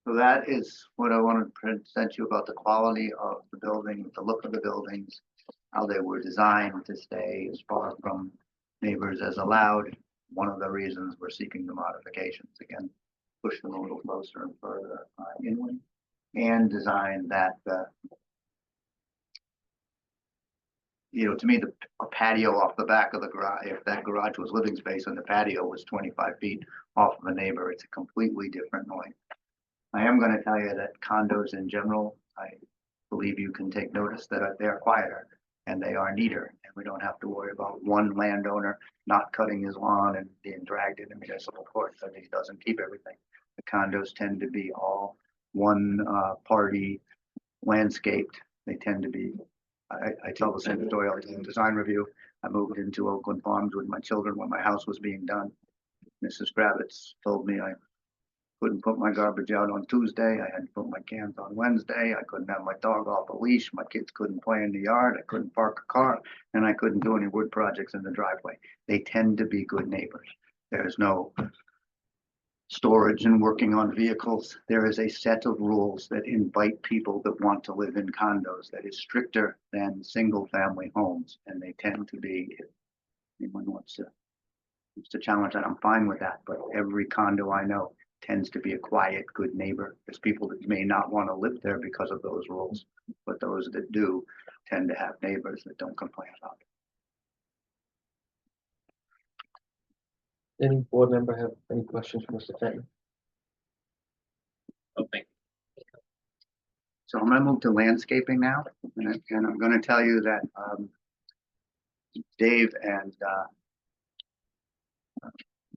So that is what I want to present you about the quality of the building, the look of the buildings, how they were designed to stay as far from neighbors as allowed. One of the reasons we're seeking the modifications, again, push them a little closer and further inland, and design that, to me, a patio off the back of the garage, if that garage was living space and the patio was 25 feet off of a neighbor, it's a completely different noise. I am going to tell you that condos in general, I believe you can take notice that they're quieter and they are neater, and we don't have to worry about one landowner not cutting his lawn and being dragged into municipal court because he doesn't keep everything. The condos tend to be all one party landscaped. They tend to be, I tell the same story always in design review. I moved into Oakland Farms with my children when my house was being done. Mrs. Kravitz told me I couldn't put my garbage out on Tuesday. I had to put my cans on Wednesday. I couldn't have my dog off a leash. My kids couldn't play in the yard. I couldn't park a car, and I couldn't do any wood projects in the driveway. They tend to be good neighbors. There's no storage and working on vehicles. There is a set of rules that invite people that want to live in condos that is stricter than single family homes. And they tend to be, if anyone wants to challenge that, I'm fine with that. But every condo I know tends to be a quiet, good neighbor. There's people that may not want to live there because of those rules, but those that do tend to have neighbors that don't complain about it. Any board member have any questions for Mr. Fenton? Okay. So I'm going to move to landscaping now, and I'm going to tell you that Dave and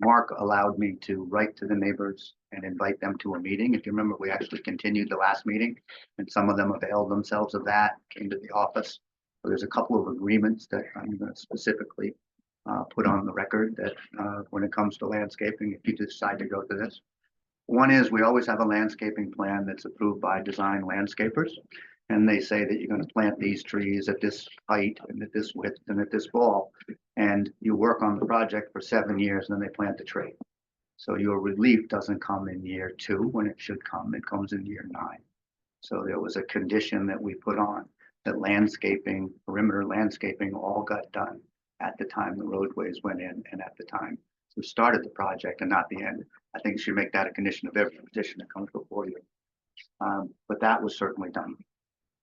Mark allowed me to write to the neighbors and invite them to a meeting. If you remember, we actually continued the last meeting, and some of them availed themselves of that, came to the office. So there's a couple of agreements that I'm going to specifically put on the record that when it comes to landscaping, if you decide to go to this. One is we always have a landscaping plan that's approved by design landscapers. And they say that you're going to plant these trees at this height and at this width and at this fall. And you work on the project for 7 years and then they plant the tree. So your relief doesn't come in year 2 when it should come. It comes in year 9. So there was a condition that we put on that landscaping, perimeter landscaping all got done at the time the roadways went in and at the time we started the project and not the end. I think you should make that a condition of every petition that comes before you. But that was certainly done.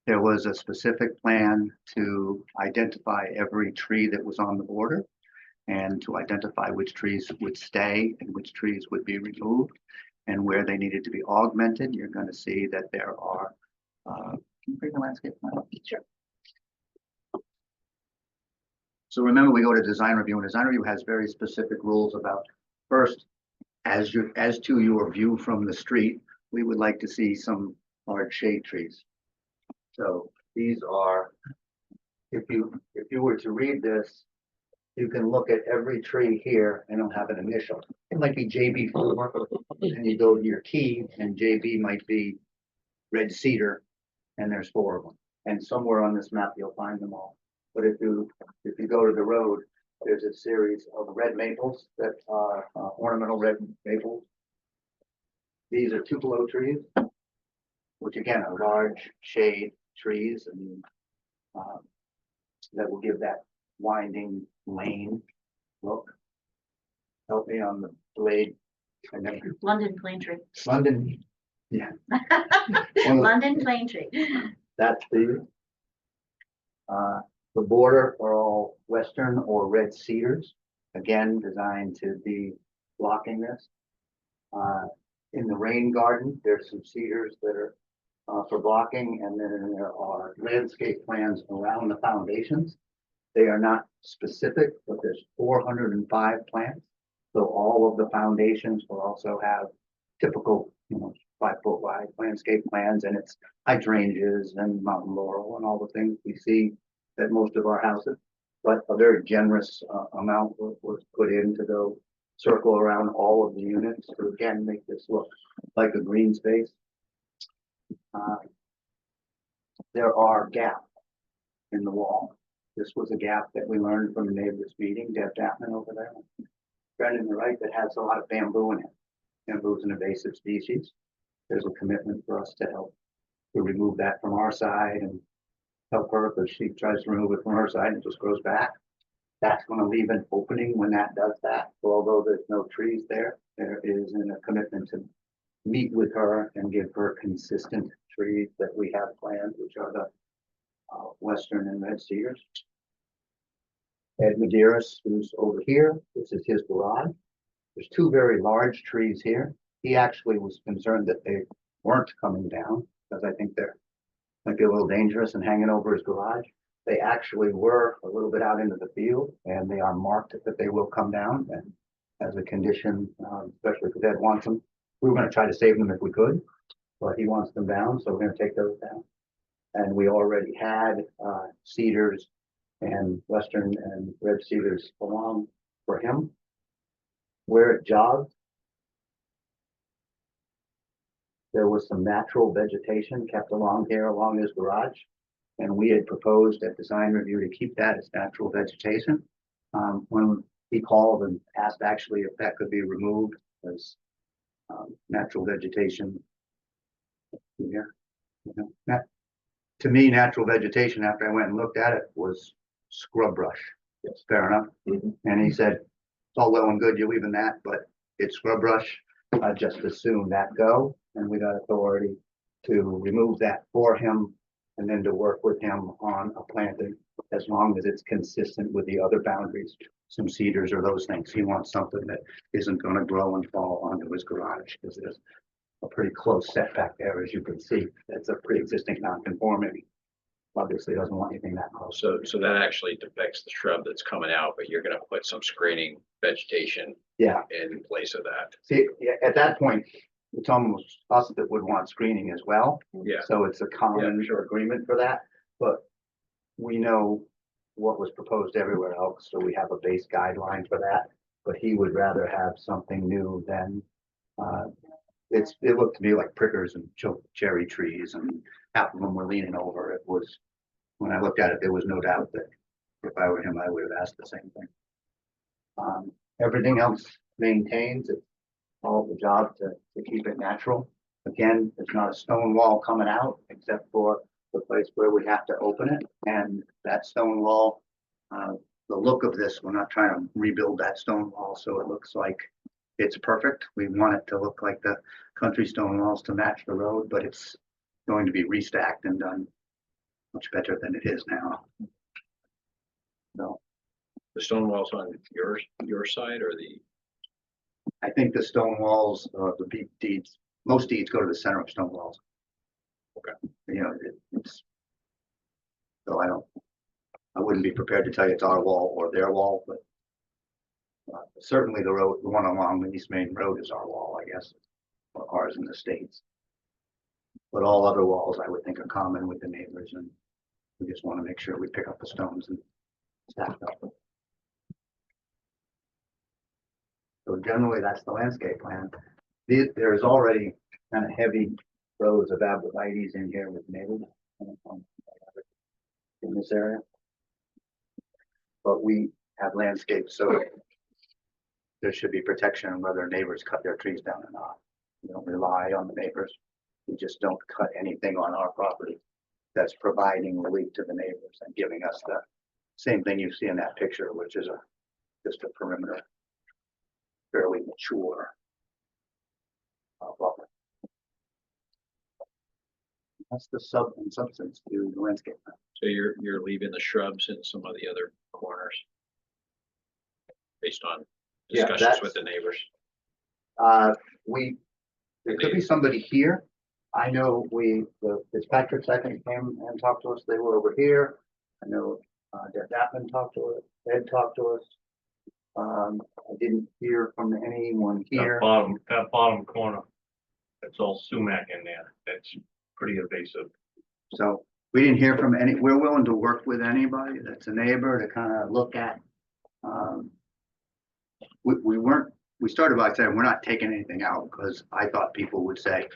There was a specific plan to identify every tree that was on the border and to identify which trees would stay and which trees would be removed and where they needed to be augmented. You're going to see that there are, can you bring the landscape plan up? Sure. So remember, we go to design review, and design review has very specific rules about, first, as to your view from the street, we would like to see some large shade trees. So these are, if you were to read this, you can look at every tree here and it'll have an initial. It might be JB4, and you go to your key, and JB might be red cedar, and there's 4 of them. And somewhere on this map, you'll find them all. But if you go to the road, there's a series of red maples that are ornamental red maples. These are tupelo trees, which again are large shade trees, and that will give that winding lane look. Help me on the blade. And then London plane tree. London, yeah. One of London plane tree. That's the border are all western or red cedars, again, designed to be blocking this. In the rain garden, there's some cedars that are for blocking, and then there are landscape plans around the foundations. They are not specific, but there's 405 plants. So all of the foundations will also have typical, 5-foot wide landscape plans, and it's hydrangeas and mountain laurel and all the things we see at most of our houses. But a very generous amount was put in to go circle around all of the units to again make this look like a green space. There are gaps in the wall. This was a gap that we learned from the neighbors meeting, Deb Chapman over there. Right on the right that has a lot of bamboo in it. Bamboo is an invasive species. There's a commitment for us to help to remove that from our side and help her, because she tries to remove it from her side and it just grows back. That's going to leave an opening when that does that. So although there's no trees there, there is a commitment to meet with her and give her consistent trees that we have planned, which are the western and red cedars. Ed Medeiros, who's over here, this is his garage. There's 2 very large trees here. He actually was concerned that they weren't coming down because I think they're might be a little dangerous and hanging over his garage. They actually were a little bit out into the field, and they are marked that they will come down. And as a condition, especially because Ed wants them, we were going to try to save them if we could, but he wants them down, so we're going to take those down. And we already had cedars and western and red cedars along for him. Where it jogged, there was some natural vegetation kept along here along his garage. And we had proposed at design review to keep that as natural vegetation. When he called and asked actually if that could be removed as natural vegetation. Yeah. To me, natural vegetation, after I went and looked at it, was scrub brush. Yes, fair enough. And he said, it's all well and good, you're leaving that, but it's scrub brush. I just assumed that go, and we got authority to remove that for him and then to work with him on a planting as long as it's consistent with the other boundaries, some cedars or those things. He wants something that isn't going to grow and fall onto his garage because there's a pretty close setback there, as you can see. That's a pre-existing non-conformity. Obviously doesn't want anything that close. So that actually depicts the shrub that's coming out, but you're gonna put some screening vegetation Yeah. in place of that. See, at that point, it's almost us that would want screening as well. Yeah. So it's a common Yeah, sure. agreement for that, but we know what was proposed everywhere else, so we have a base guideline for that. But he would rather have something new than, it looked to me like prickers and cherry trees, and half of them were leaning over. It was, when I looked at it, there was no doubt that if I were him, I would have asked the same thing. Everything else maintains, it's all the job to keep it natural. Again, there's not a stone wall coming out except for the place where we have to open it. And that stone wall, the look of this, we're not trying to rebuild that stone wall so it looks like it's perfect. We want it to look like the country stone walls to match the road, but it's going to be restacked and done much better than it is now. So The stone walls on your side or the, I think the stone walls, deeds, most deeds go to the center of stone walls. Okay. You know, it's, so I wouldn't be prepared to tell you it's our wall or their wall, but certainly the road, the one along the East Main Road is our wall, I guess, or ours in the States. But all other walls I would think are common with the neighbors, and we just want to make sure we pick up the stones and stack up. So generally, that's the landscape plan. There's already kind of heavy rows of abrevieties in here with neighbors in this area. But we have landscapes, so there should be protection on whether neighbors cut their trees down or not. We don't rely on the neighbors. We just don't cut anything on our property that's providing relief to the neighbors and giving us the same thing you see in that picture, which is just a perimeter, fairly mature buffer. That's the substance to the landscape plan. so you're leaving the shrubs in some of the other corners? Based on Yeah, discussions with the neighbors? There could be somebody here. I know the Fitzpatrick's, I think, came and talked to us. They were over here. I know, Deb Dappman talked to us, Ed talked to us. I didn't hear from anyone here. That bottom corner, that's all sumac in there. That's pretty invasive. So we didn't hear from we're willing to work with anybody that's a neighbor to kind of look at. We started by saying we're not taking anything out because I thought people would say,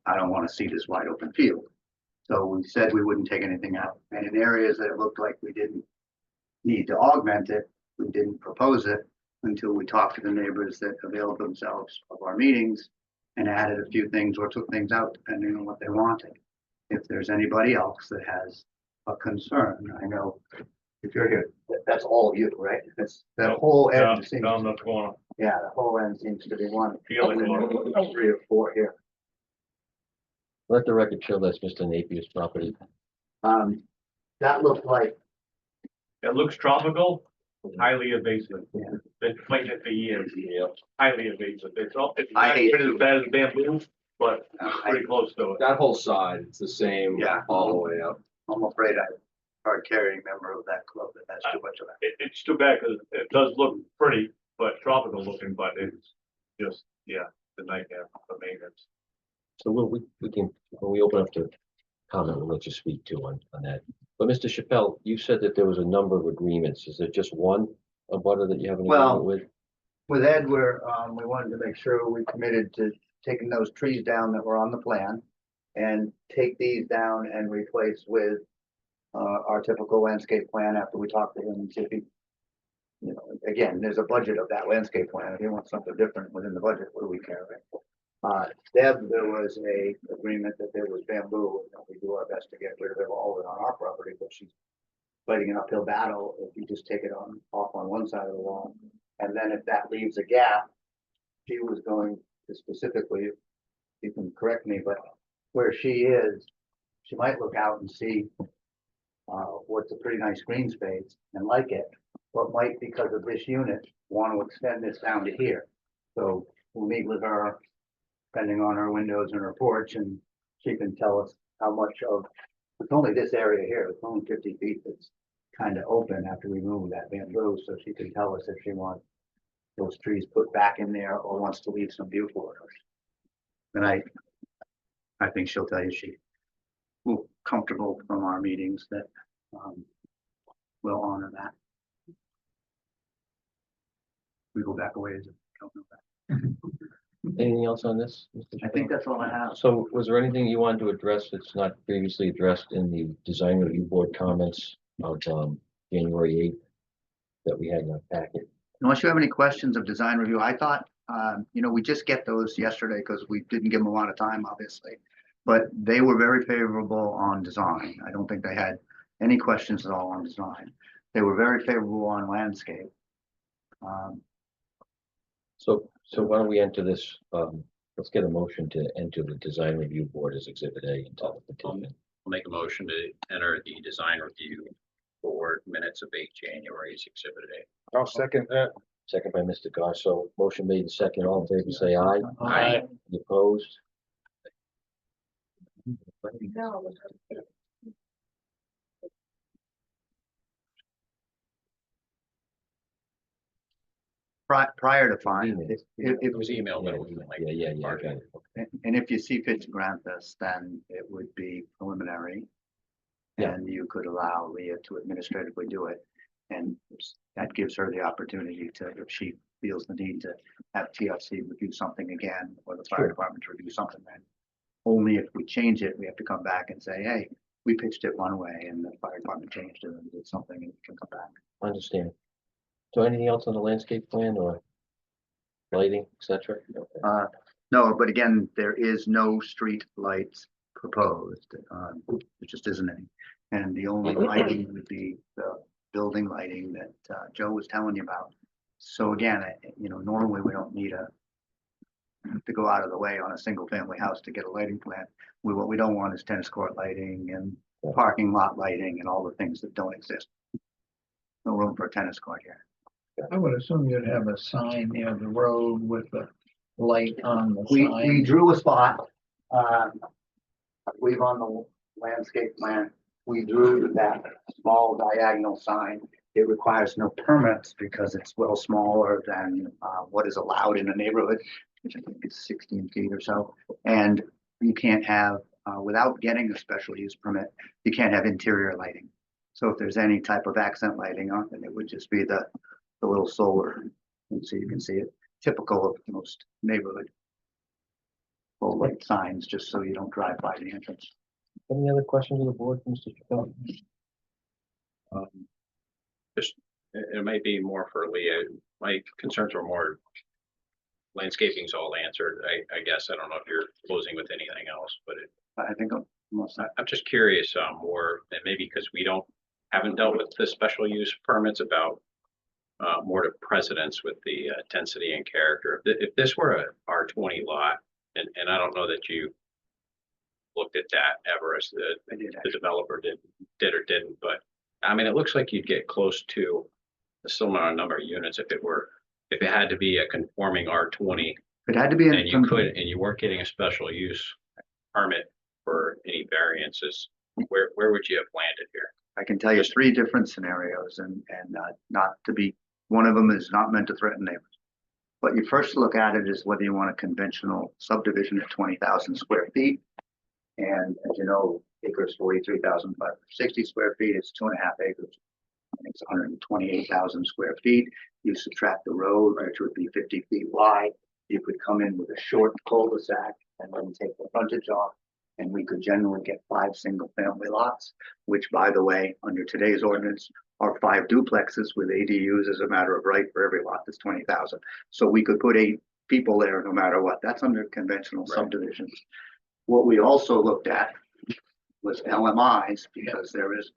I don't want to see this wide open field. So we said we wouldn't take anything out. And in areas that it looked like we didn't need to augment it, we didn't propose it until we talked to the neighbors that availed themselves of our meetings and added a few things or took things out depending on what they wanted. If there's anybody else that has a concern, I know if you're here, that's all of you, right? That's that whole Down end seems, the corner. yeah, the whole end seems to be one. Feel it. 3 or 4 here. Let the record show that's Mr. Napier's property. That looked like, It looks tropical, highly invasive. Yeah. Been fighting it for years. Yeah. Highly invasive. It's I not hate quite as bad as bamboo, but I- pretty close to it. That whole side, it's the same. Yeah. All the way up. I'm afraid I'm a card carrying member of that club that has too much of that. It's too bad because it does look pretty, but tropical looking, but it's just, yeah, the nightmare for maintenance. So we can, when we open up to comment, we'll let you speak to on that. But Mr. Chappelle, you said that there was a number of agreements. Is there just one abutter that you have an Well, agreement with? With Ed, we wanted to make sure we committed to taking those trees down that were on the plan and take these down and replace with our typical landscape plan after we talk to him and see if he, you know, again, there's a budget of that landscape plan. If he wants something different within the budget, what do we care about? Deb, there was a agreement that there was bamboo, and we do our best to get rid of it all on our property, but she's fighting an uphill battle if you just take it off on one side of the wall. And then if that leaves a gap, she was going to specifically, you can correct me, but where she is, she might look out and see what's a pretty nice green space and like it, but might, because of this unit, want to extend this down to here. So we'll meet with her, depending on her windows and her porch, and she can tell us how much of, it's only this area here, it's only 50 feet that's kind of open after we remove that bamboo, so she can tell us if she wants those trees put back in there or wants to leave some view for us. And I think she'll tell you she will comfortable from our meetings that we'll honor that. We go back a ways. Don't know that. Anything else on this, Mr. I think that's all I have. So was there anything you wanted to address that's not previously addressed in the design review board comments of January 8th that we had in our packet? Unless you have any questions of design review, I thought, we just get those yesterday because we didn't give them a lot of time, obviously. But they were very favorable on design. I don't think they had any questions at all on design. They were very favorable on landscape. So why don't we enter this, let's get a motion to enter the design review board as exhibit A until the petition. I'll make a motion to enter the design review for minutes of 8 January as Exhibit A. I'll second that. Second by Mr. Garso. Motion made in second. All in favor, say aye. Aye. Any opposed? No. Prior to fine, if It was emailed, but it wasn't like. Yeah, I got it. and if you see fit to grant this, then it would be preliminary. Yeah. And you could allow Leah to administratively do it. And that gives her the opportunity to, if she feels the need to have TLC review something again, or the fire Sure. department to review something then. Only if we change it, we have to come back and say, hey, we pitched it one way and the fire department changed it and did something, and we can come back. Understand. So anything else on the landscape plan or lighting, et cetera? No, but again, there is no street lights proposed. There just isn't any. And the only lighting would be the building lighting that Joe was telling you about. So again, normally we don't need to go out of the way on a single family house to get a lighting plan. What we don't want is tennis court lighting and parking lot lighting and all the things that don't exist. No room for a tennis court here. I would assume you'd have a sign near the road with the light on the We sign. drew a spot, we've on the landscape plan, we drew that small diagonal sign. It requires no permits because it's well smaller than what is allowed in a neighborhood, which I think is 16 feet or so. And you can't have, without getting a special use permit, you can't have interior lighting. So if there's any type of accent lighting on it, it would just be the little solar, and so you can see it, typical of most neighborhood full light signs, just so you don't drive by the entrance. Any other questions of the board, Mr. Chacon? It might be more for Leah. My concerns are more landscaping's all answered. I guess. I don't know if you're closing with anything else, but I think I'm just curious more, and maybe because we haven't dealt with the special use permits about more to precedence with the density and character. If this were a R20 lot, and I don't know that you looked at that ever as the developer did or didn't, but I mean, it looks like you'd get close to a similar number of units if it had to be a conforming R20. it had to be. And you weren't getting a special use permit for any variances, where would you have landed here? I can tell you 3 different scenarios, and not to be, one of them is not meant to threaten neighbors. But you first look at it is whether you want a conventional subdivision at 20,000 square feet. And as you know, acres 43,560 square feet, it's 2.5 acres. It's 128,000 square feet. You subtract the road, which would be 50 feet wide. You could come in with a short cul-de-sac and then take the frontage off. And we could generally get 5 single family lots, which, by the way, under today's ordinance are 5 duplexes with ADUs as a matter of right for every lot that's 20,000. So we could put 8 people there no matter what. That's under conventional subdivisions. What we also looked at was LMIs, because there is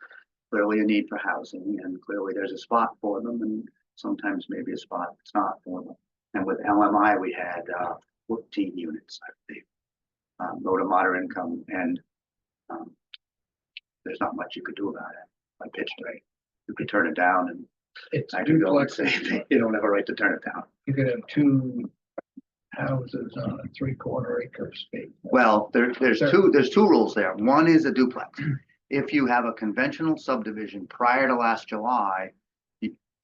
clearly a need for housing, and clearly there's a spot for them, and sometimes maybe a spot that's not for them. And with LMI, we had 14 units, I believe, low to moderate income, and there's not much you could do about it. I pitched rate, you could turn it down, and It's I could go and duplex. say you don't have a right to turn it down. You could have 2 houses on a 3/4 acre space. Well, there's two rules there. One is a duplex. If you have a conventional subdivision prior to last July,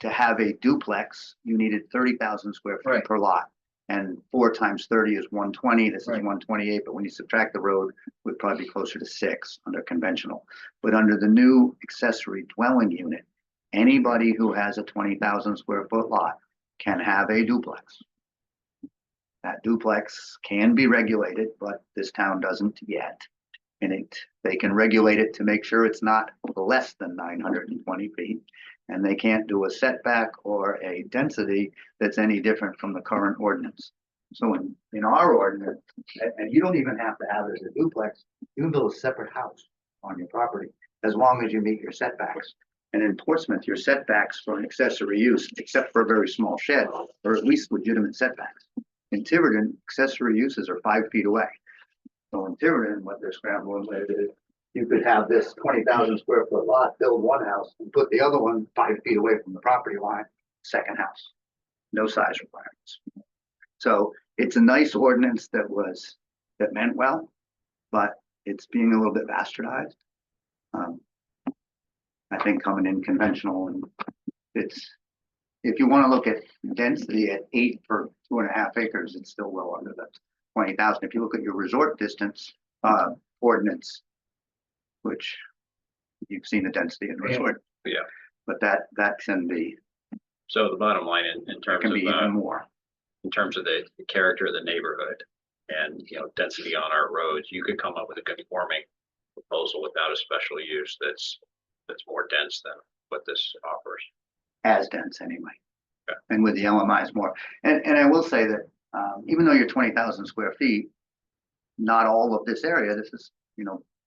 to have a duplex, you needed 30,000 square feet Right. per lot. And 4 times 30 is 120. This is Right. 128, but when you subtract the road, would probably be closer to 6 under conventional. But under the new accessory dwelling unit, anybody who has a 20,000 square foot lot can have a duplex. That duplex can be regulated, but this town doesn't yet. And they can regulate it to make sure it's not less than 920 feet. And they can't do a setback or a density that's any different from the current ordinance. So in our ordinance, and you don't even have to have it as a duplex, you can build a separate house on your property as long as you meet your setbacks. And in Portsmouth, your setbacks for an accessory use, except for a very small shed, are at least legitimate setbacks. In Tiverton, accessory uses are 5 feet away. So in Tiverton, what they're scrambling with is you could have this 20,000 square foot lot, build one house and put the other one 5 feet away from the property line, second house. No size requirements. So it's a nice ordinance that meant well, but it's being a little bit bastardized. I think coming in conventional, and if you want to look at density at 8 per 2.5 acres, it's still well under the 20,000. If you look at your resort distance ordinance, which you've seen the density in resort. Yeah. But that can be, So the bottom line in terms can be even of, more. in terms of the character of the neighborhood and, density on our roads, you could come up with a conforming proposal without a special use that's more dense than what this offers. As dense anyway. Okay. And with the LMIs more. And I will say that, even though you're 20,000 square feet, not all of this area, this is,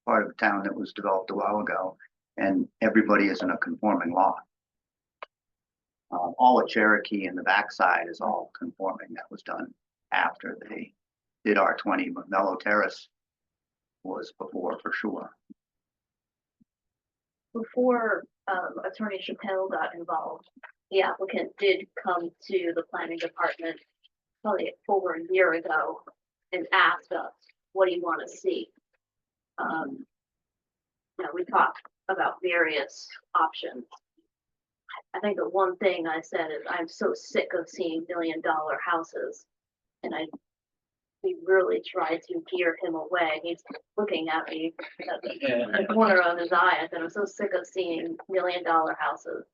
part of a town that was developed a while ago, and everybody is in a conforming lot. All of Cherokee and the backside is all conforming. That was done after they did R20, but Mellow Terrace was before for sure. Before Attorney Chappelle got involved, the applicant did come to the planning department probably over a year ago and asked us, what do you want to see? We talked about various options. I think the one thing I said is I'm so sick of seeing $1 million houses, and we really tried to gear him away. He's looking at me at the corner of his eye. I said, I'm so sick of seeing $1 million houses.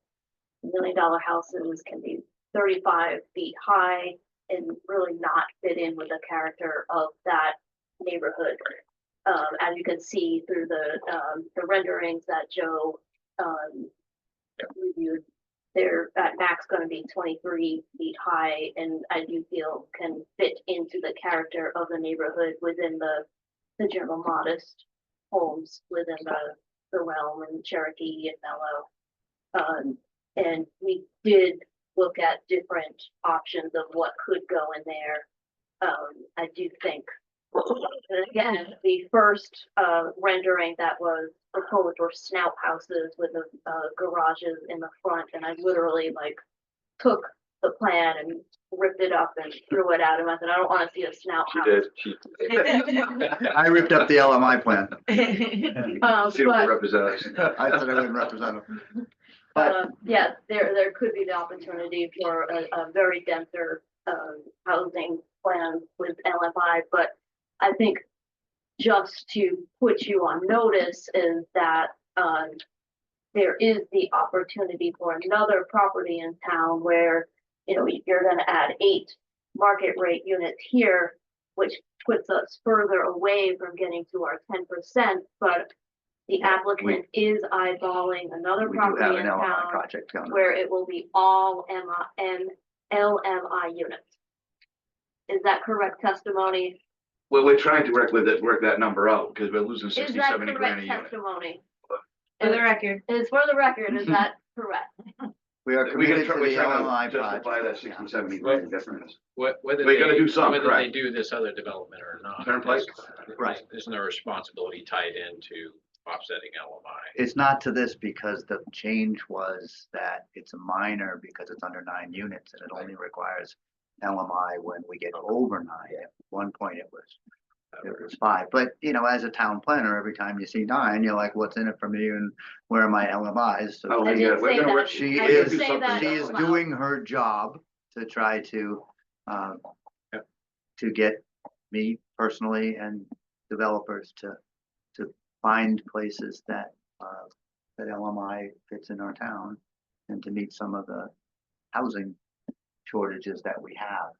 $1 million houses can be 35 feet high and really not fit in with the character of that neighborhood. As you can see through the renderings that Joe reviewed, they're at max going to be 23 feet high, and I do feel can fit into the character of the neighborhood within the general modest homes within the realm and Cherokee and Mellow. And we did look at different options of what could go in there. I do think, again, the first rendering that was proposed were snout houses with the garages in the front, and I literally took the plan and ripped it up and threw it at him. I said, I don't want to see a snout house. I ripped up the LMI plan. But representatives. I said I wouldn't represent them. But yeah, there could be the opportunity for a very denser housing plan with LFI, but I think just to put you on notice is that there is the opportunity for another property in town where, you're gonna add 8 market rate units here, which puts us further away from getting to our 10%, but the applicant is eyeballing another we do have property an in LMI town project coming. where it will be all LMI units. Is that correct testimony? Well, we're trying to work that number out because we're losing Is 60, that 70 grand a correct unit. testimony? For the record. Is for the record, is that correct? We are We committed gotta to the try LMI to justify project. that 60, 70 grand difference. Whether We gotta they- do something, Whether they correct. do this other development or not. Turnpike? Right. Isn't there a responsibility tied into offsetting LMI? It's not to this because the change was that it's a minor because it's under 9 units and it only requires LMI when we get over 9. At one point it was 5. But as a town planner, every time you see 9, you're like, what's in it for me and where are my LMIs? So Oh, I yeah, did we're say gonna that. work- she I did is say that she is out loud. doing her job to try to get me personally and developers to find places that LMI fits in our town and to meet some of the housing shortages that we have.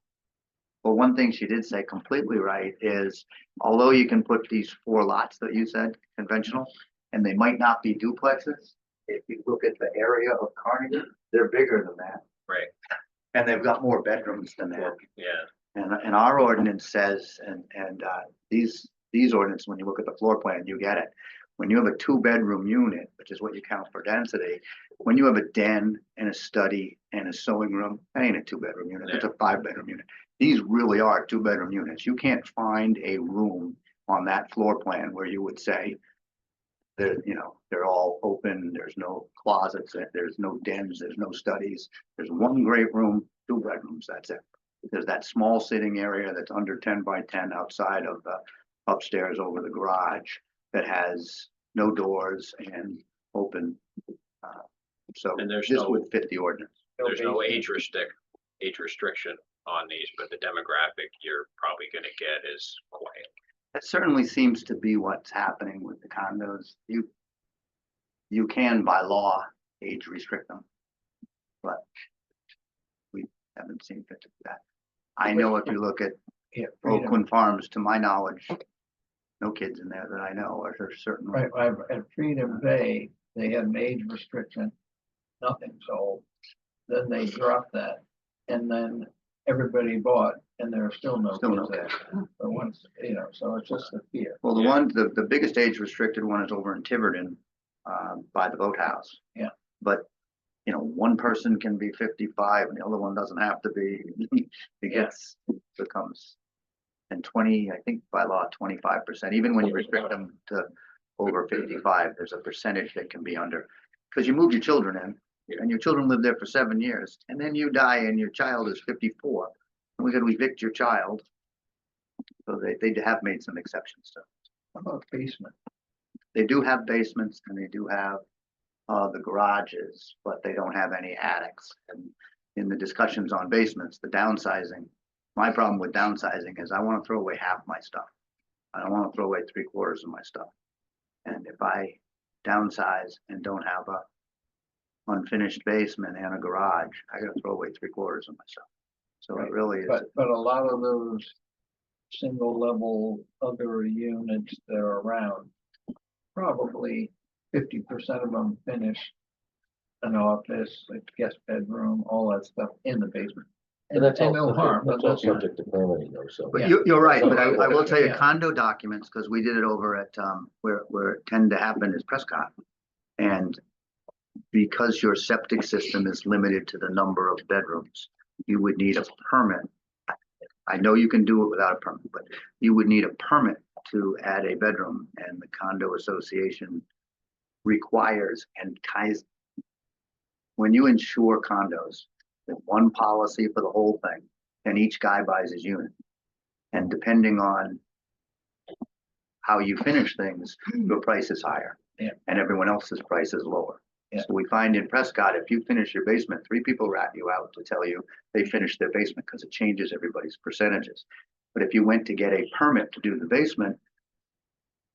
But one thing she did say completely right is, although you can put these 4 lots that you said conventional, and they might not be duplexes, if you look at the area of Carnegie, they're bigger than that. Right. And they've got more bedrooms than that. Yeah. And our ordinance says, these ordinance, when you look at the floor plan, you get it. When you have a 2-bedroom unit, which is what you count for density, when you have a den and a study and a sewing room, that ain't a 2-bedroom unit, it's a 5-bedroom unit. These really are 2-bedroom units. You can't find a room on that floor plan where you would say They're, you know, they're all open, there's no closets, there's no dens, there's no studies. There's one great room, 2 bedrooms, that's it. There's that small sitting area that's under 10 by 10 outside of the upstairs over the garage that has no doors and open. So And there's this no- would fit the ordinance. There's no age restriction on these, but the demographic you're probably gonna get is quiet. That certainly seems to be what's happening with the condos. You can by law age restrict them. But we haven't seen fit to do that. I know if you look at Yeah, freedom. Oakland Farms, to my knowledge, no kids in there that I know, or there's certainly. Right, at Freedom Bay, they had an age restriction, nothing sold. Then they dropped that, and then everybody bought, and there are still no Still no kids there. But once, you know, so it's just a fear. Well, the biggest age restricted one is over in Tiverton, by the boathouse. Yeah. But, you know, one person can be 55 and the other one doesn't have to be. Becomes, and 20, I think by law, 25%, even when you restrict them to over 55, there's a percentage that can be under. Because you move your children in, and your children live there for 7 years, and then you die and your child is 54. And we got to evict your child. So they have made some exceptions to. How about basement? They do have basements and they do have the garages, but they don't have any attics. And in the discussions on basements, the downsizing, my problem with downsizing is I want to throw away half my stuff. I don't want to throw away 3/4 of my stuff. And if I downsize and don't have a unfinished basement and a garage, I gotta throw away 3/4 of my stuff. So it really is. But a lot of those single level other units that are around, probably 50% of them finish an office, a guest bedroom, all that stuff in the basement. And that's all, no harm, but that's all that's not- subject to permitting though, so. But Yeah. you're right, but I will tell you Yeah. condo documents, because we did it over at, where it tend to happen is Prescott. And because your septic system is limited to the number of bedrooms, you would need a permit. I know you can do it without a permit, but you would need a permit to add a bedroom, and the condo association requires and ties. When you insure condos, there's one policy for the whole thing, and each guy buys his unit. And depending on how you finish things, your price is higher. Yeah. And everyone else's price is lower. Yeah. So we find in Prescott, if you finish your basement, 3 people rat you out to tell you they finished their basement because it changes everybody's percentages. But if you went to get a permit to do the basement,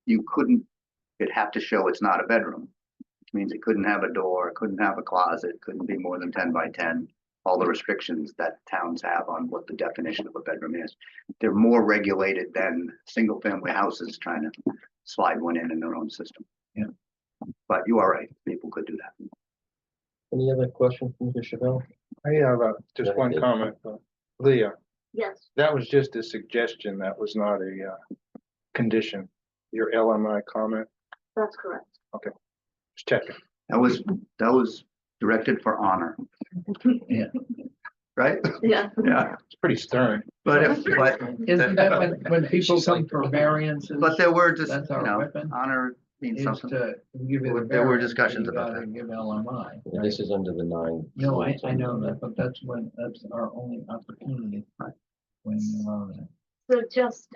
you couldn't, it'd have to show it's not a bedroom. Which means it couldn't have a door, couldn't have a closet, couldn't be more than 10 by 10. All the restrictions that towns have on what the definition of a bedroom is. They're more regulated than single family houses trying to slide one in their own system. Yeah. But you are right, people could do that. Any other questions from Mr. Chevelle? I have just one comment, Leah, Yes, that was just a suggestion, that was not a condition, your LMI comment, that's correct. just checking. That was directed for honor. Yeah. Right? Yeah. Yeah, It's pretty stern. but Isn't that when people come for variances? but there were just, That's you our know, weapon. honor means Is something. to give you the There were variance, discussions you about gotta that. Give LMI. Yeah, this is under the 9. No, I know that, but that's our only opportunity. Right. When you allow that. So just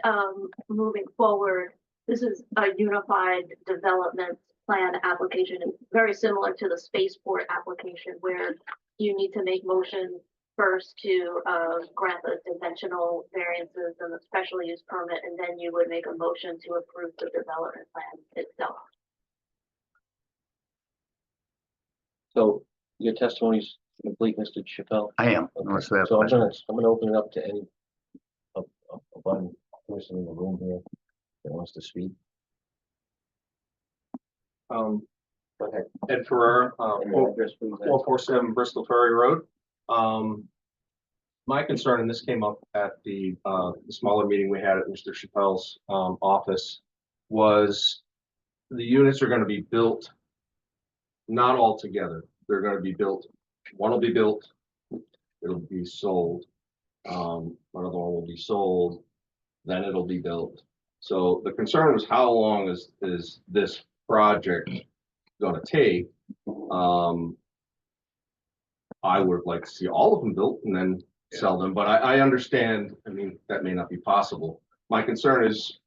moving forward, this is a unified development plan application, very similar to the spaceport application where you need to make motion first to grant the dimensional variances and the special use permit, and then you would make a motion to approve the development plan itself. So your testimony's complete, Mr. Chappelle? I am, Okay. unless we have So questions. I'm gonna open it up to any one person in the room here that wants to speak. Go ahead. Ed Ferrer, And your address, please. 447 Bristol Ferry Road. My concern, and this came up at the smaller meeting we had at Mr. Chappelle's office, was the units are gonna be built not all together. They're gonna be built, one will be built, it'll be sold. Another one will be sold, then it'll be built. So the concern was how long is this project gonna take. I would like to see all of them built and then sell them, but I understand, I mean, that may not be possible. My concern is,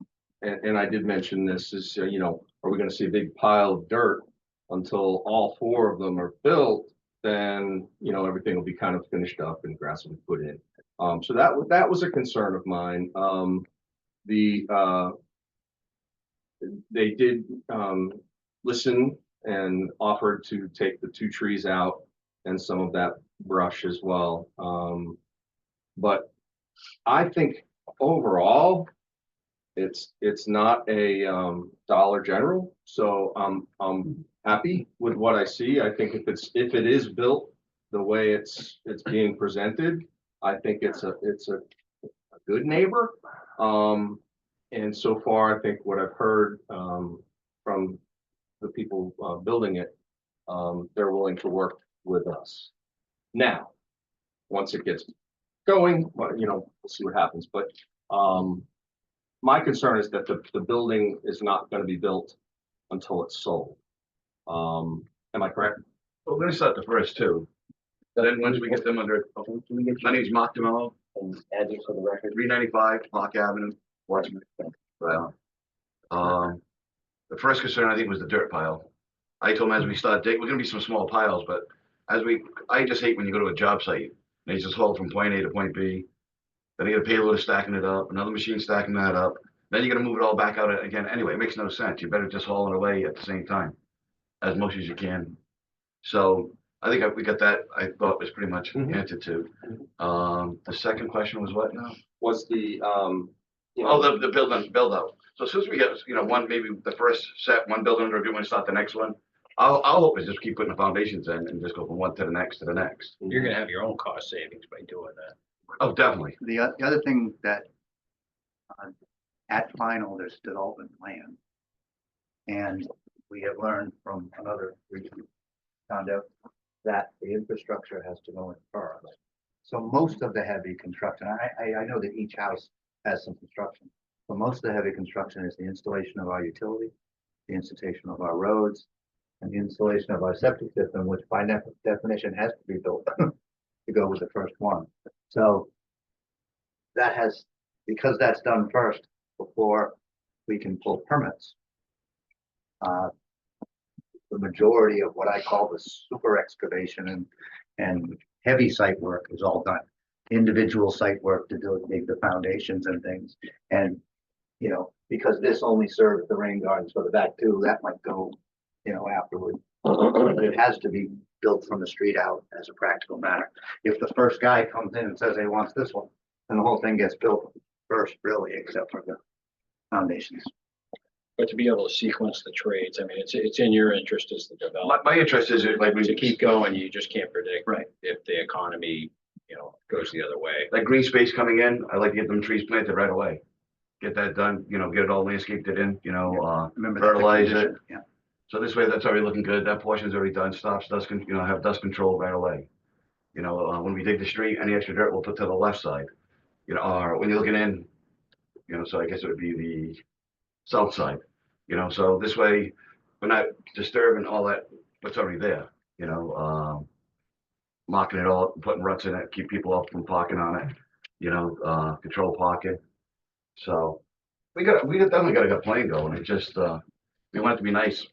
and I did mention this, is, you know, are we gonna see a big pile of dirt until all 4 of them are built? Then, you know, everything will be kind of finished up and grass will be put in. So that was a concern of mine. They did listen and offered to take the 2 trees out and some of that brush as well. But I think overall, it's not a Dollar General, so I'm happy with what I see. I think if it is built the way it's being presented, I think it's a good neighbor. And so far, I think what I've heard from the people building it, they're willing to work with us. Now, once it gets going, well, you know, we'll see what happens. But my concern is that the building is not going to be built until it's sold. Am I correct? Well, we're gonna start the first 2. Then once we get them under, my name's Mark DeMello, And adding for the record, 395 Park Avenue, Portsmouth. Right. The first concern I think was the dirt pile. I told them as we start digging, we're gonna be some small piles, but I just hate when you go to a job site and they just haul from point A to point B. Then you got a payloader stacking it up, another machine stacking that up. Then you got to move it all back out again. Anyway, it makes no sense. You better just haul it away at the same time, as much as you can. So I think we got that. I thought was pretty much answered to. The second question was what now? Was the The build out. So as soon as we get, you know, one, maybe the first set, one building under review, and start the next one. I'll hope is just keep putting the foundations in and just go from one to the next to the next. You're gonna have your own cost savings by doing that. Oh, definitely. The other thing that at final, there's development plan. And we have learned from another region, found out that the infrastructure has to go in first. So most of the heavy construction, I know that each house has some construction, but most of the heavy construction is the installation of our utility, the installation of our roads, and the installation of our septic system, which by definition has to be built to go with the first one. So that has, because that's done first before we can pull permits. The majority of what I call the super excavation and heavy site work is all done. Individual site work to dig the foundations and things. And, you know, because this only serves the rain gardens for the back too, that might go, you know, afterward. It has to be built from the street out as a practical matter. If the first guy comes in and says he wants this one, then the whole thing gets built first, really, except for the foundations. But to be able to sequence the trades, I mean, it's in your interest as the developer. My interest is like To keep going, you just can't predict. Right. If the economy, you know, goes the other way. that green space coming in, I like to get them trees planted right away. Get that done, you know, get it all landscaped it in, you know, Remember that's the fertilize it. condition, yeah. So this way, that's already looking good. That portion's already done. Stops dust, you know, have dust control right away. You know, when we dig the street, any extra dirt we'll put to the left side. You know, or when you're looking in, you know, so I guess it would be the south side. You know, so this way, we're not disturbing all that what's already there. You know, marking it all up, putting ruts in it, keep people up from parking on it. You know, control parking. So we definitely got a good plan going. It just we want it to be nice.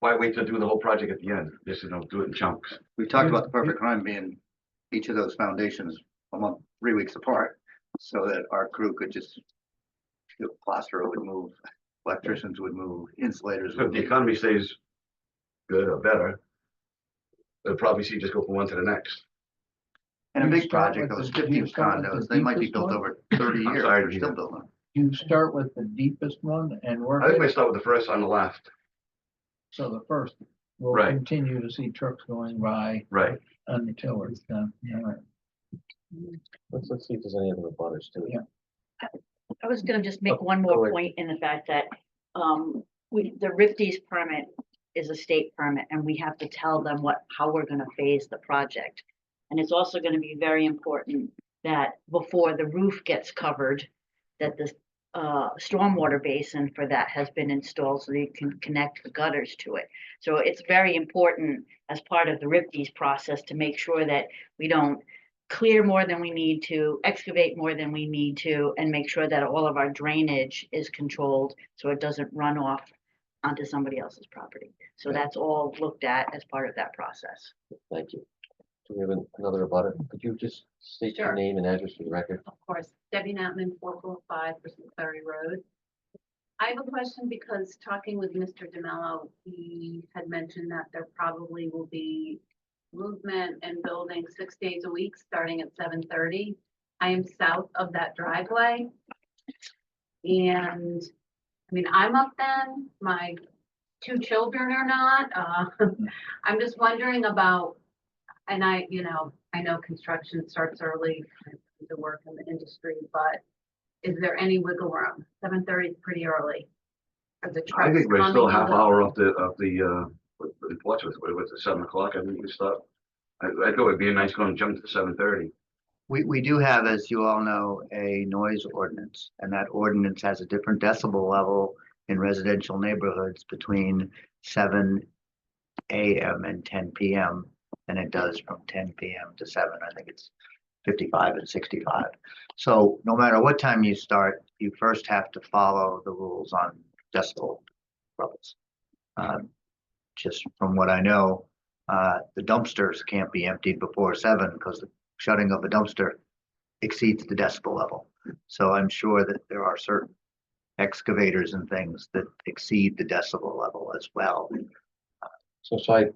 Why wait to do the whole project at the end? Just, you know, do it in chunks. We talked about the perfect crime being each of those foundations a month, 3 weeks apart, so that our crew could just, the plasterer would move, electricians would move, insulators So if would the move. economy stays good or better, they'll probably see just go from one to the next. And a You big start project, with those the- 50 you start with condos, the they might be deepest built one? over 30 I'm years, sorry, they're still Gina. building. You start with the deepest one and work I think we it, start with the first on the left. so the first, we'll Right. continue to see trucks going by Right. until it's done. All right. let's see if there's any other butters too. Yeah. I was gonna just make Oh, one go more ahead. point in the fact that, the Rifty's permit is a state permit, and we have to tell them how we're gonna phase the project. And it's also gonna be very important that before the roof gets covered, that stormwater basin for that has been installed so that you can connect the gutters to it. So it's very important as part of the RIPD's process to make sure that we don't clear more than we need to, excavate more than we need to, and make sure that all of our drainage is controlled so it doesn't run off onto somebody else's property. So that's all looked at as part of that process. Thank you. Do we have another abutter? Could you just state your Sure. name and address for the record? Of course, Debbie Natman, 445 Ferry Road. I have a question because talking with Mr. DeMello, he had mentioned that there probably will be movement and building 6 days a week, starting at 7:30. I am south of that driveway. And I mean, I'm up then, my 2 children are not. I'm just wondering about, and I know construction starts early to work in the industry, but is there any wiggle room? 7:30 is pretty early. Are the I trucks think we're still coming half and hour going? off in Portsmouth, with the 7 o'clock, I think we stop. I thought it'd be a nice going to jump to 7:30. We do have, as you all know, a noise ordinance, and that ordinance has a different decibel level in residential neighborhoods between 7 AM and 10 PM than it does from 10 PM to 7. I think it's 55 and 65. So no matter what time you start, you first have to follow the rules on decibel levels. Just from what I know, the dumpsters can't be emptied before 7 because the shutting of a dumpster exceeds the decibel level. So I'm sure that there are certain excavators and things that exceed the decibel level as well. So I.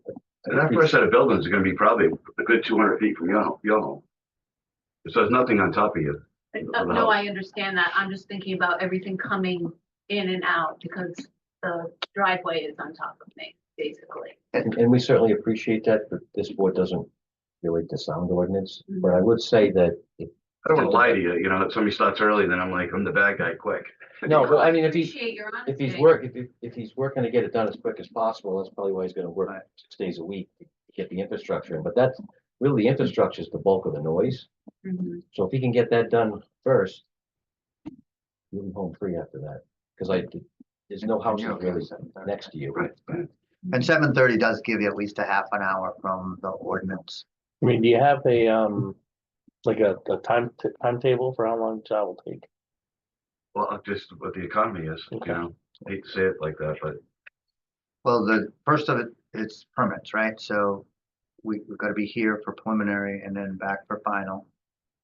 And that first set of buildings are gonna be probably a good 200 feet from your home. So there's nothing on top of you. No, I understand that. I'm just thinking about everything coming in and out because the driveway is on top of me, basically. And we certainly appreciate that, but this board doesn't relate to sound ordinance. But I would say that if, I don't wanna lie to you, if somebody starts early, then I'm like, I'm the bad guy, quick. no, but I mean, if Appreciate your if he's honesty. if he's working to get it done as quick as possible, that's probably why he's gonna work 6 days a week to get the infrastructure in. But that's really, the infrastructure is the bulk of the noise. Mhm. So if he can get that done first, you'll be home free after that. Because there's no houses really next to you. Right. And 7:30 does give you at least a half an hour from the ordinance. I mean, do you have like a timetable for how long that will take? Well, just what the economy is, Okay. I hate to say it like that, but Well, the first of it, it's permits, right? So we've got to be here for preliminary and then back for final.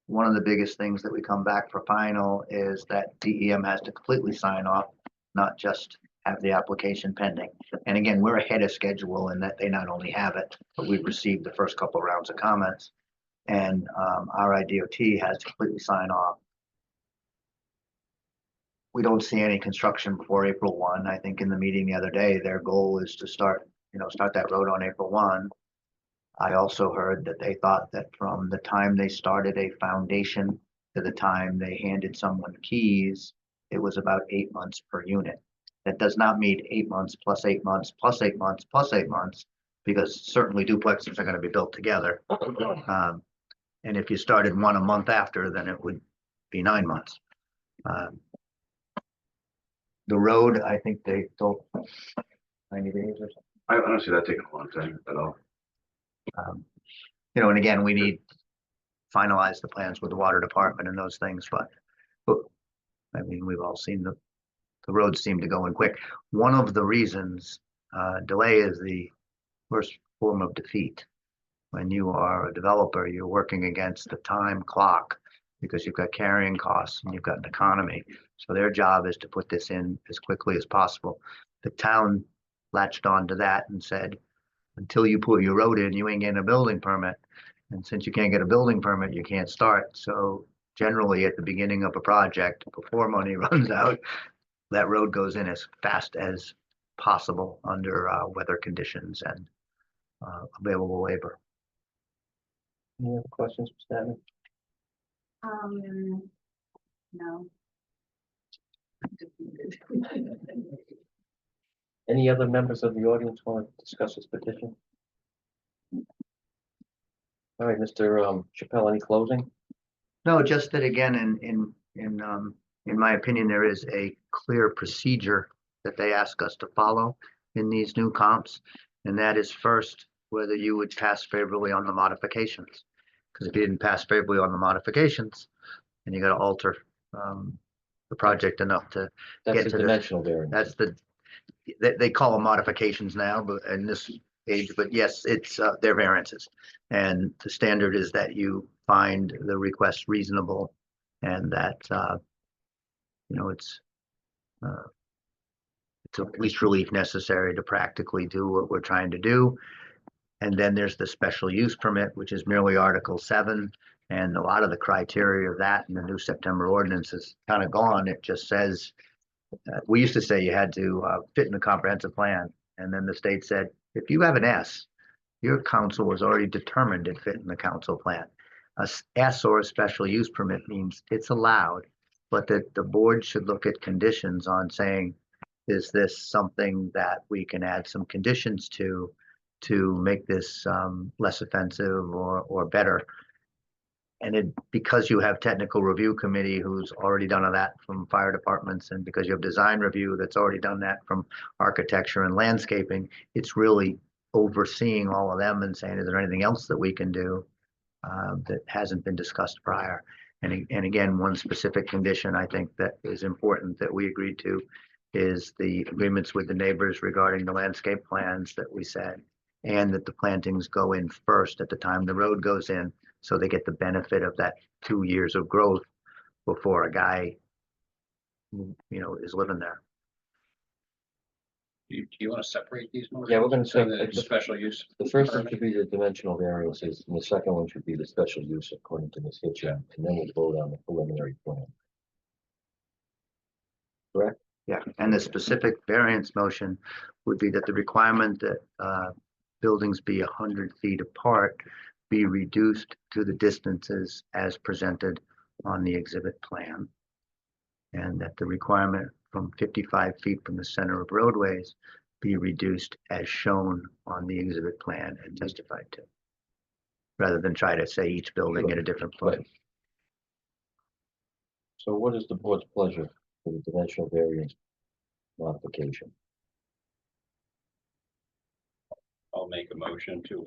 One of the biggest things that we come back for final is that DEM has to completely sign off, not just have the application pending. And again, we're ahead of schedule in that they not only have it, but we've received the first couple of rounds of comments. And our IDOT has to completely sign off. We don't see any construction before April 1. I think in the meeting the other day, their goal is to start that road on April 1. I also heard that they thought that from the time they started a foundation to the time they handed someone keys, it was about 8 months per unit. That does not mean 8 months plus 8 months plus 8 months plus 8 months, because certainly duplexes are going to be built together. And if you started one a month after, then it would be 9 months. The road, I think they told 90 days or something. I don't see that taking a long time at all. And again, we need to finalize the plans with the water department and those things, but I mean, we've all seen the roads seem to go in quick. One of the reasons delay is the worst form of defeat. When you are a developer, you're working against the time clock because you've got carrying costs and you've got an economy. So their job is to put this in as quickly as possible. The town latched onto that and said, until you put your road in, you ain't getting a building permit. And since you can't get a building permit, you can't start. So generally at the beginning of a project, before money runs out, that road goes in as fast as possible under weather conditions and available labor. Any other questions, Mr. No. Any other members of the audience want to discuss this petition? All right, Mr. Chappelle, any closing? No, just that again, in in my opinion, there is a clear procedure that they ask us to follow in these new comps. And that is first, whether you would pass favorably on the modifications. Because if you didn't pass favorably on the modifications, then you gotta alter the project enough to That's get the to the, dimensional variance. that's the, they call them modifications now, but in this age, but yes, it's, they're variances. And the standard is that you find the request reasonable and that, it's the least relief necessary to practically do what we're trying to do. And then there's the special use permit, which is merely Article 7. And a lot of the criteria of that in the new September ordinance is kind of gone. It just says, we used to say you had to fit in the comprehensive plan. And then the state said, if you have an S, your council was already determined it fit in the council plan. A S or a special use permit means it's allowed, but that the board should look at conditions on saying, is this something that we can add some conditions to make this less offensive or better? And because you have technical review committee who's already done that from fire departments, and because you have design review that's already done that from architecture and landscaping, it's really overseeing all of them and saying, is there anything else that we can do that hasn't been discussed prior? And again, one specific condition I think that is important that we agreed to is the agreements with the neighbors regarding the landscape plans that we said, and that the plantings go in first at the time the road goes in, so they get the benefit of that 2 years of growth before a guy, is living there. Do you want to separate these? motions? Yeah, we're gonna So say- the special use. The first one permit? should be the dimensional variances, and the second one should be the special use according to Ms. Hitchens, and then we'll vote on the preliminary plan. Correct? Yeah, and the specific variance motion would be that the requirement that buildings be 100 feet apart be reduced to the distances as presented on the exhibit plan. And that the requirement from 55 feet from the center of roadways be reduced as shown on the exhibit plan and testified to, rather than try to say each building at a different place. So what is the board's pleasure for the dimensional variance modification? I'll make a motion to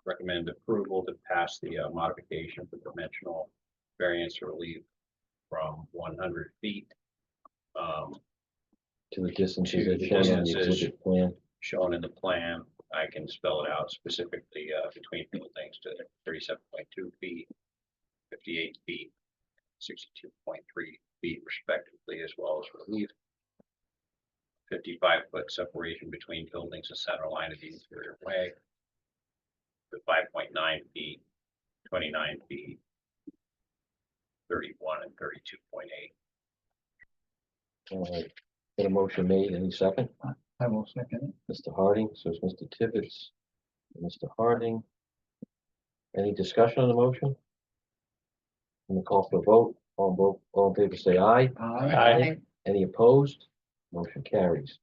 recommend approval to pass the modification for dimensional variance relief from 100 feet To the distances To as the shown on the distances. exhibit plan? shown in the plan. I can spell it out specifically between buildings to 37.2 feet, 58 feet, 62.3 feet respectively, as well as relief. 55-foot separation between buildings and center line of the interior way. The 5.9 feet, 29 feet, 31 and 32.8. Got a motion made, any second? I will second it. Mr. Harding, so it's Mr. Tibbetts, and Mr. Harding. Any discussion on the motion? I'm gonna call for a vote. All in favor, say aye. Aye. Any opposed? Motion carries.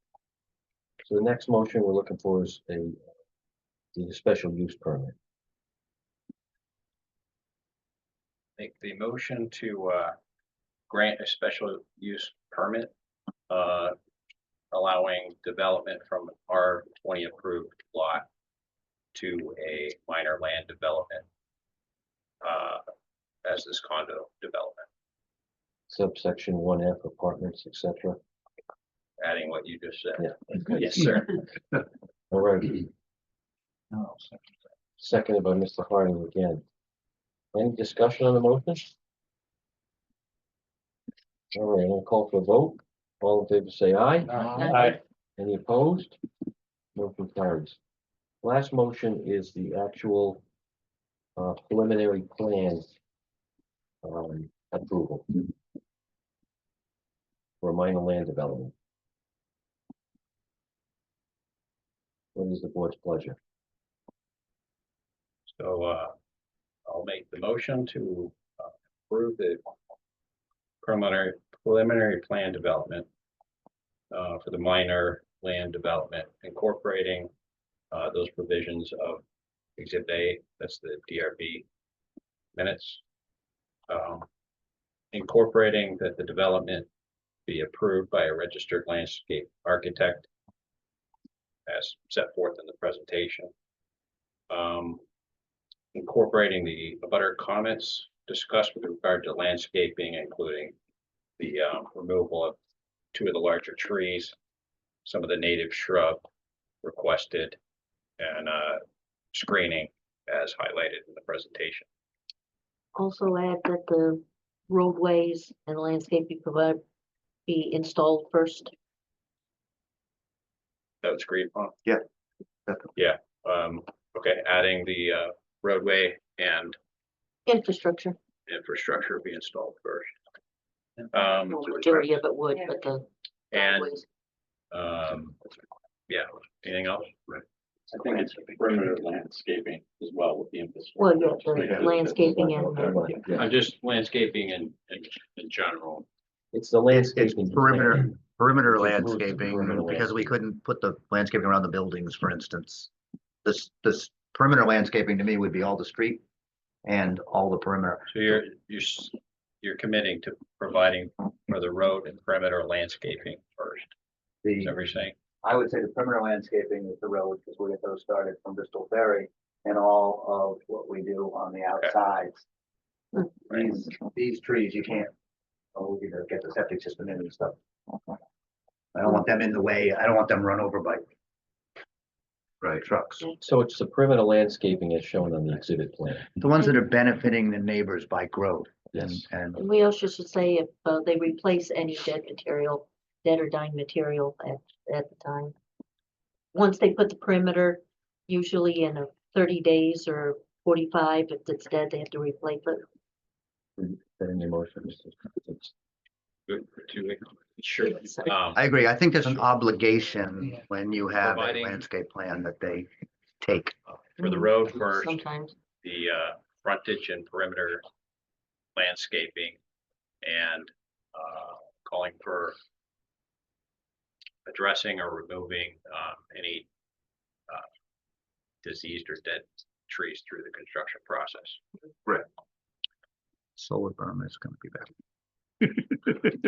So the next motion we're looking for is the special use permit. Make the motion to grant a special use permit allowing development from an R20 approved lot to a minor land development as this condo development, Subsection 1F apartments, etc. adding what you just said. Yeah. Yes, sir. All right, No, second. seconded by Mr. Harding again. Any discussion on the motion? All right, I'm gonna call for a vote. All in favor, say aye. Aye. Any opposed? Motion carries. Last motion is the actual preliminary plan approval for a minor land development. What is the board's pleasure? So I'll make the motion to approve the preliminary plan development for the minor land development, incorporating those provisions of Exhibit A, that's the DRB minutes, incorporating that the development be approved by a registered landscape architect as set forth in the presentation. Incorporating the abutter comments discussed with regard to landscaping, including the removal of 2 of the larger trees, some of the native shrub requested, and screening as highlighted in the presentation. Also add that the roadways and landscaping provide be installed first. That was agreed upon. Yeah. Yeah, okay, adding the roadway and Infrastructure. infrastructure be installed first. Well, majority of it would, but the And, driveways. yeah, anything else? I think it's perimeter landscaping as well with the emphasis. Well, yeah, the landscaping and. I'm just landscaping in general. It's the It's landscaping. perimeter Which includes landscaping, perimeter because we couldn't put the landscaping around the buildings, for instance. This perimeter landscaping to me would be all the street and all the perimeter. So you're committing to providing for the road and perimeter landscaping first. Is that what you're saying? I would say the perimeter landscaping is the road, because we get those started from Bristol Ferry, and all of what we do on the outsides. These trees, you can't, you know, get the septic system in and stuff. I don't want them in the way, I don't want them run over by trucks. So it's the perimeter landscaping as shown on the exhibit plan. The ones that are benefiting the neighbors by growth. Yes. And And we also should say if they replace any dead material, dead or dying material at the time. Once they put the perimeter, usually in 30 days or 45, if it's dead, they have to replace it. That in your motion. Good for 2 weeks. Sure. Yes. I agree, I think there's an obligation Yeah. when you have a Providing- landscape plan that they take. For the road first, Sometimes. the frontage and perimeter landscaping, and calling for addressing or removing any diseased or dead trees through the construction process. Solar berm is gonna be bad.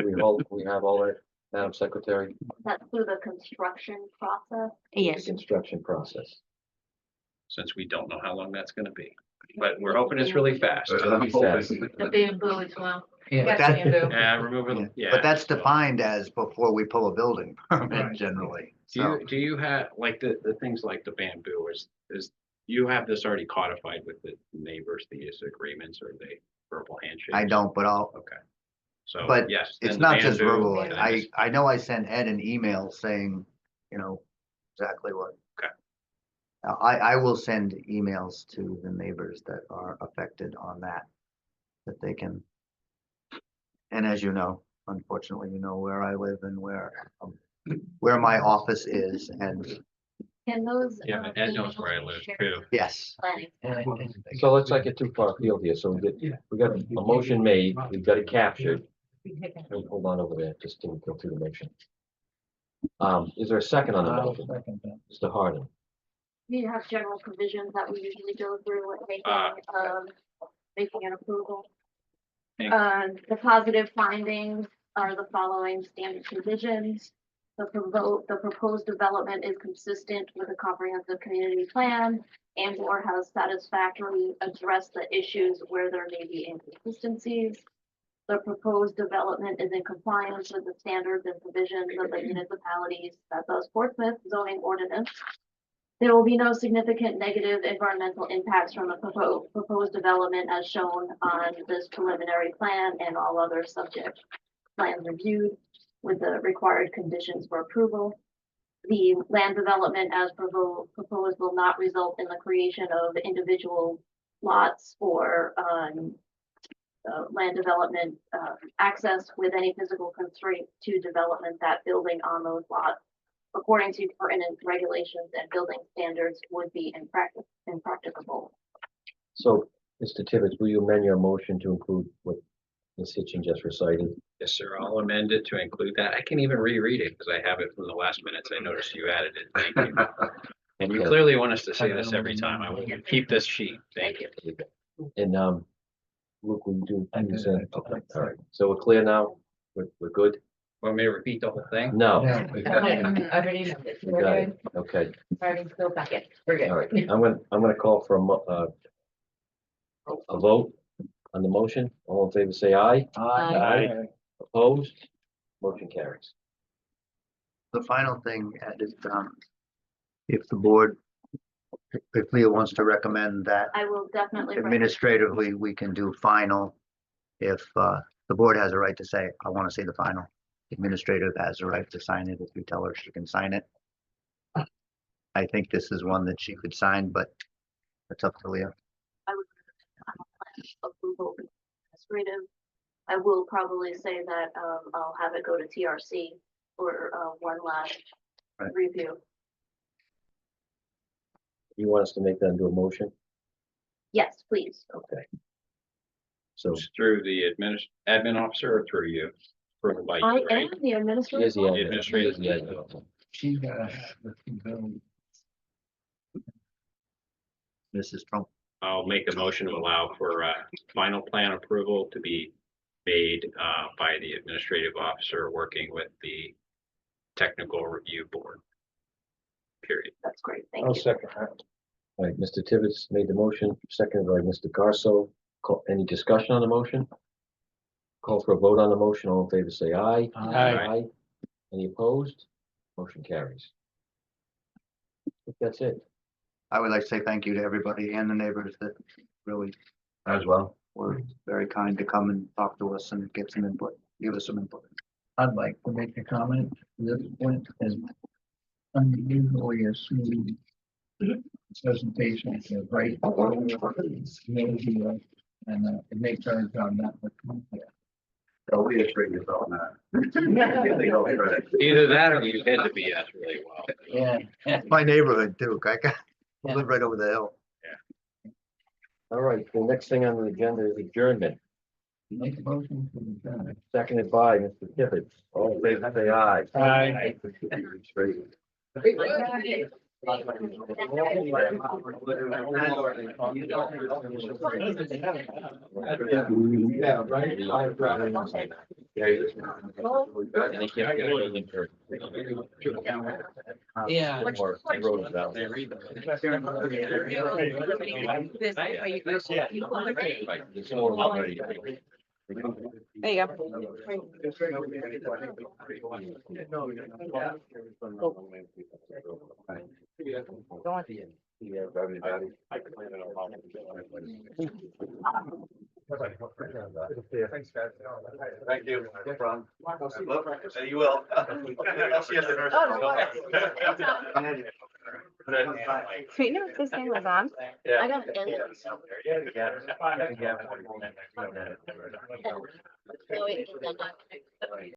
We have all that, Madam Secretary, That's through the construction process. the Yes. construction process. Since we don't know how long that's gonna be, but we're hoping it's really fast. Really fast. The bamboo as well. Yeah. But that- Removing, yeah. But that's defined as before we pull a building permit Right. generally. Do So you have, like, the things like the bamboo is you have this already codified with the neighbors, these agreements, or the verbal handshake? I don't, but Okay. So, But yes. it's then the not just bamboo, verbal. and then I just- know I sent Ed an email saying, you know, exactly what. Okay. I will send emails to the neighbors that are affected on that they can. And as you know, unfortunately, you know where I live and where my office is, and Can those? Yeah, but Ed knows where I live too. yes. Planning. So let's not get too far afield here. So we got a motion made, we've got it captured. Hold on over there, just to go through the motion. Is there a second on the I'll motion? second that. Mr. Harding, We have general provisions that we usually go through with making an approval. Thank The positive findings are the following standard conditions. The proposed development is consistent with a comprehensive community plan and or has satisfactorily addressed the issues where there may be inconsistencies. The proposed development is in compliance with the standards and provisions of the municipalities that does Portsmouth zoning ordinance. There will be no significant negative environmental impacts from the proposed development as shown on this preliminary plan and all other subject plans reviewed with the required conditions for approval. The land development as proposed will not result in the creation of individual lots or land development access with any physical constraint to development that building on those lots according to pertinent regulations and building standards would be impracticable. so Mr. Tibbetts, will you amend your motion to include what Ms. Hitchin just recited? Yes, sir. I'll amend it to include that. I can even reread it because I have it from the last minutes. I noticed you added it. Thank you. And you Okay. clearly want us to say this every time. I want you to keep this sheet. Thank you. And Luke, will you do? I you did said- it. Okay, all right. So we're clear now? We're good? Want me to repeat the whole thing? No. Yeah. We got it. Okay, all right. I'm gonna call for a vote on the motion. All in favor, say aye. Aye. Opposed? Motion carries. The final thing, Ed, is, if the board, if Leah wants to recommend that I will definitely. recommend- administratively, we can do final. If, the board has a right to say, I want to see the final. Administrative has a right to sign it if you tell her she can sign it. I think this is one that she could sign, but it's up to Leah. Approval administrative. I will probably say that, I'll have it go to TRC for, one last Right. review. You want us to make that into a motion? Yes, please. Okay. So Through the admin officer or through you? Approval by I you, right? am the administrator. here's the admin. Administrative. Here's the admin. She's gotta have the bill. Mrs. Trump, I'll make a motion to allow for final plan approval to be made by the administrative officer working with the technical review board. Period. That's great. Thank I'll you. second that. All right, Mr. Tibbetts made the motion, seconded by Mr. Garso. Any discussion on the motion? Call for a vote on the motion. All in favor, say aye. Aye. Any opposed? Motion carries. I think that's it. I would like to say thank you to everybody and the neighbors that really As well. were very kind to come and talk to us and get some input, give us some input. I'd like to make a comment. This went as unusually as smooth presentation as right. And it makes our job that much easier. Oh, we just bring this on that. They go credit. Either that or you hit the BS really well. Yeah. My neighborhood too. I live right over the hill. All right, the next thing on the agenda is adjournment, Make a motion for the adjournment. seconded by Mr. Tibbetts. All in favor, say aye. Aye. Yeah, right. Yeah. Or I wrote it down. It's more already. There you Thanks, guys. Thank you. No problem. You will. I'll see you at dinner. So you know if this thing was on? I got an end. No, it-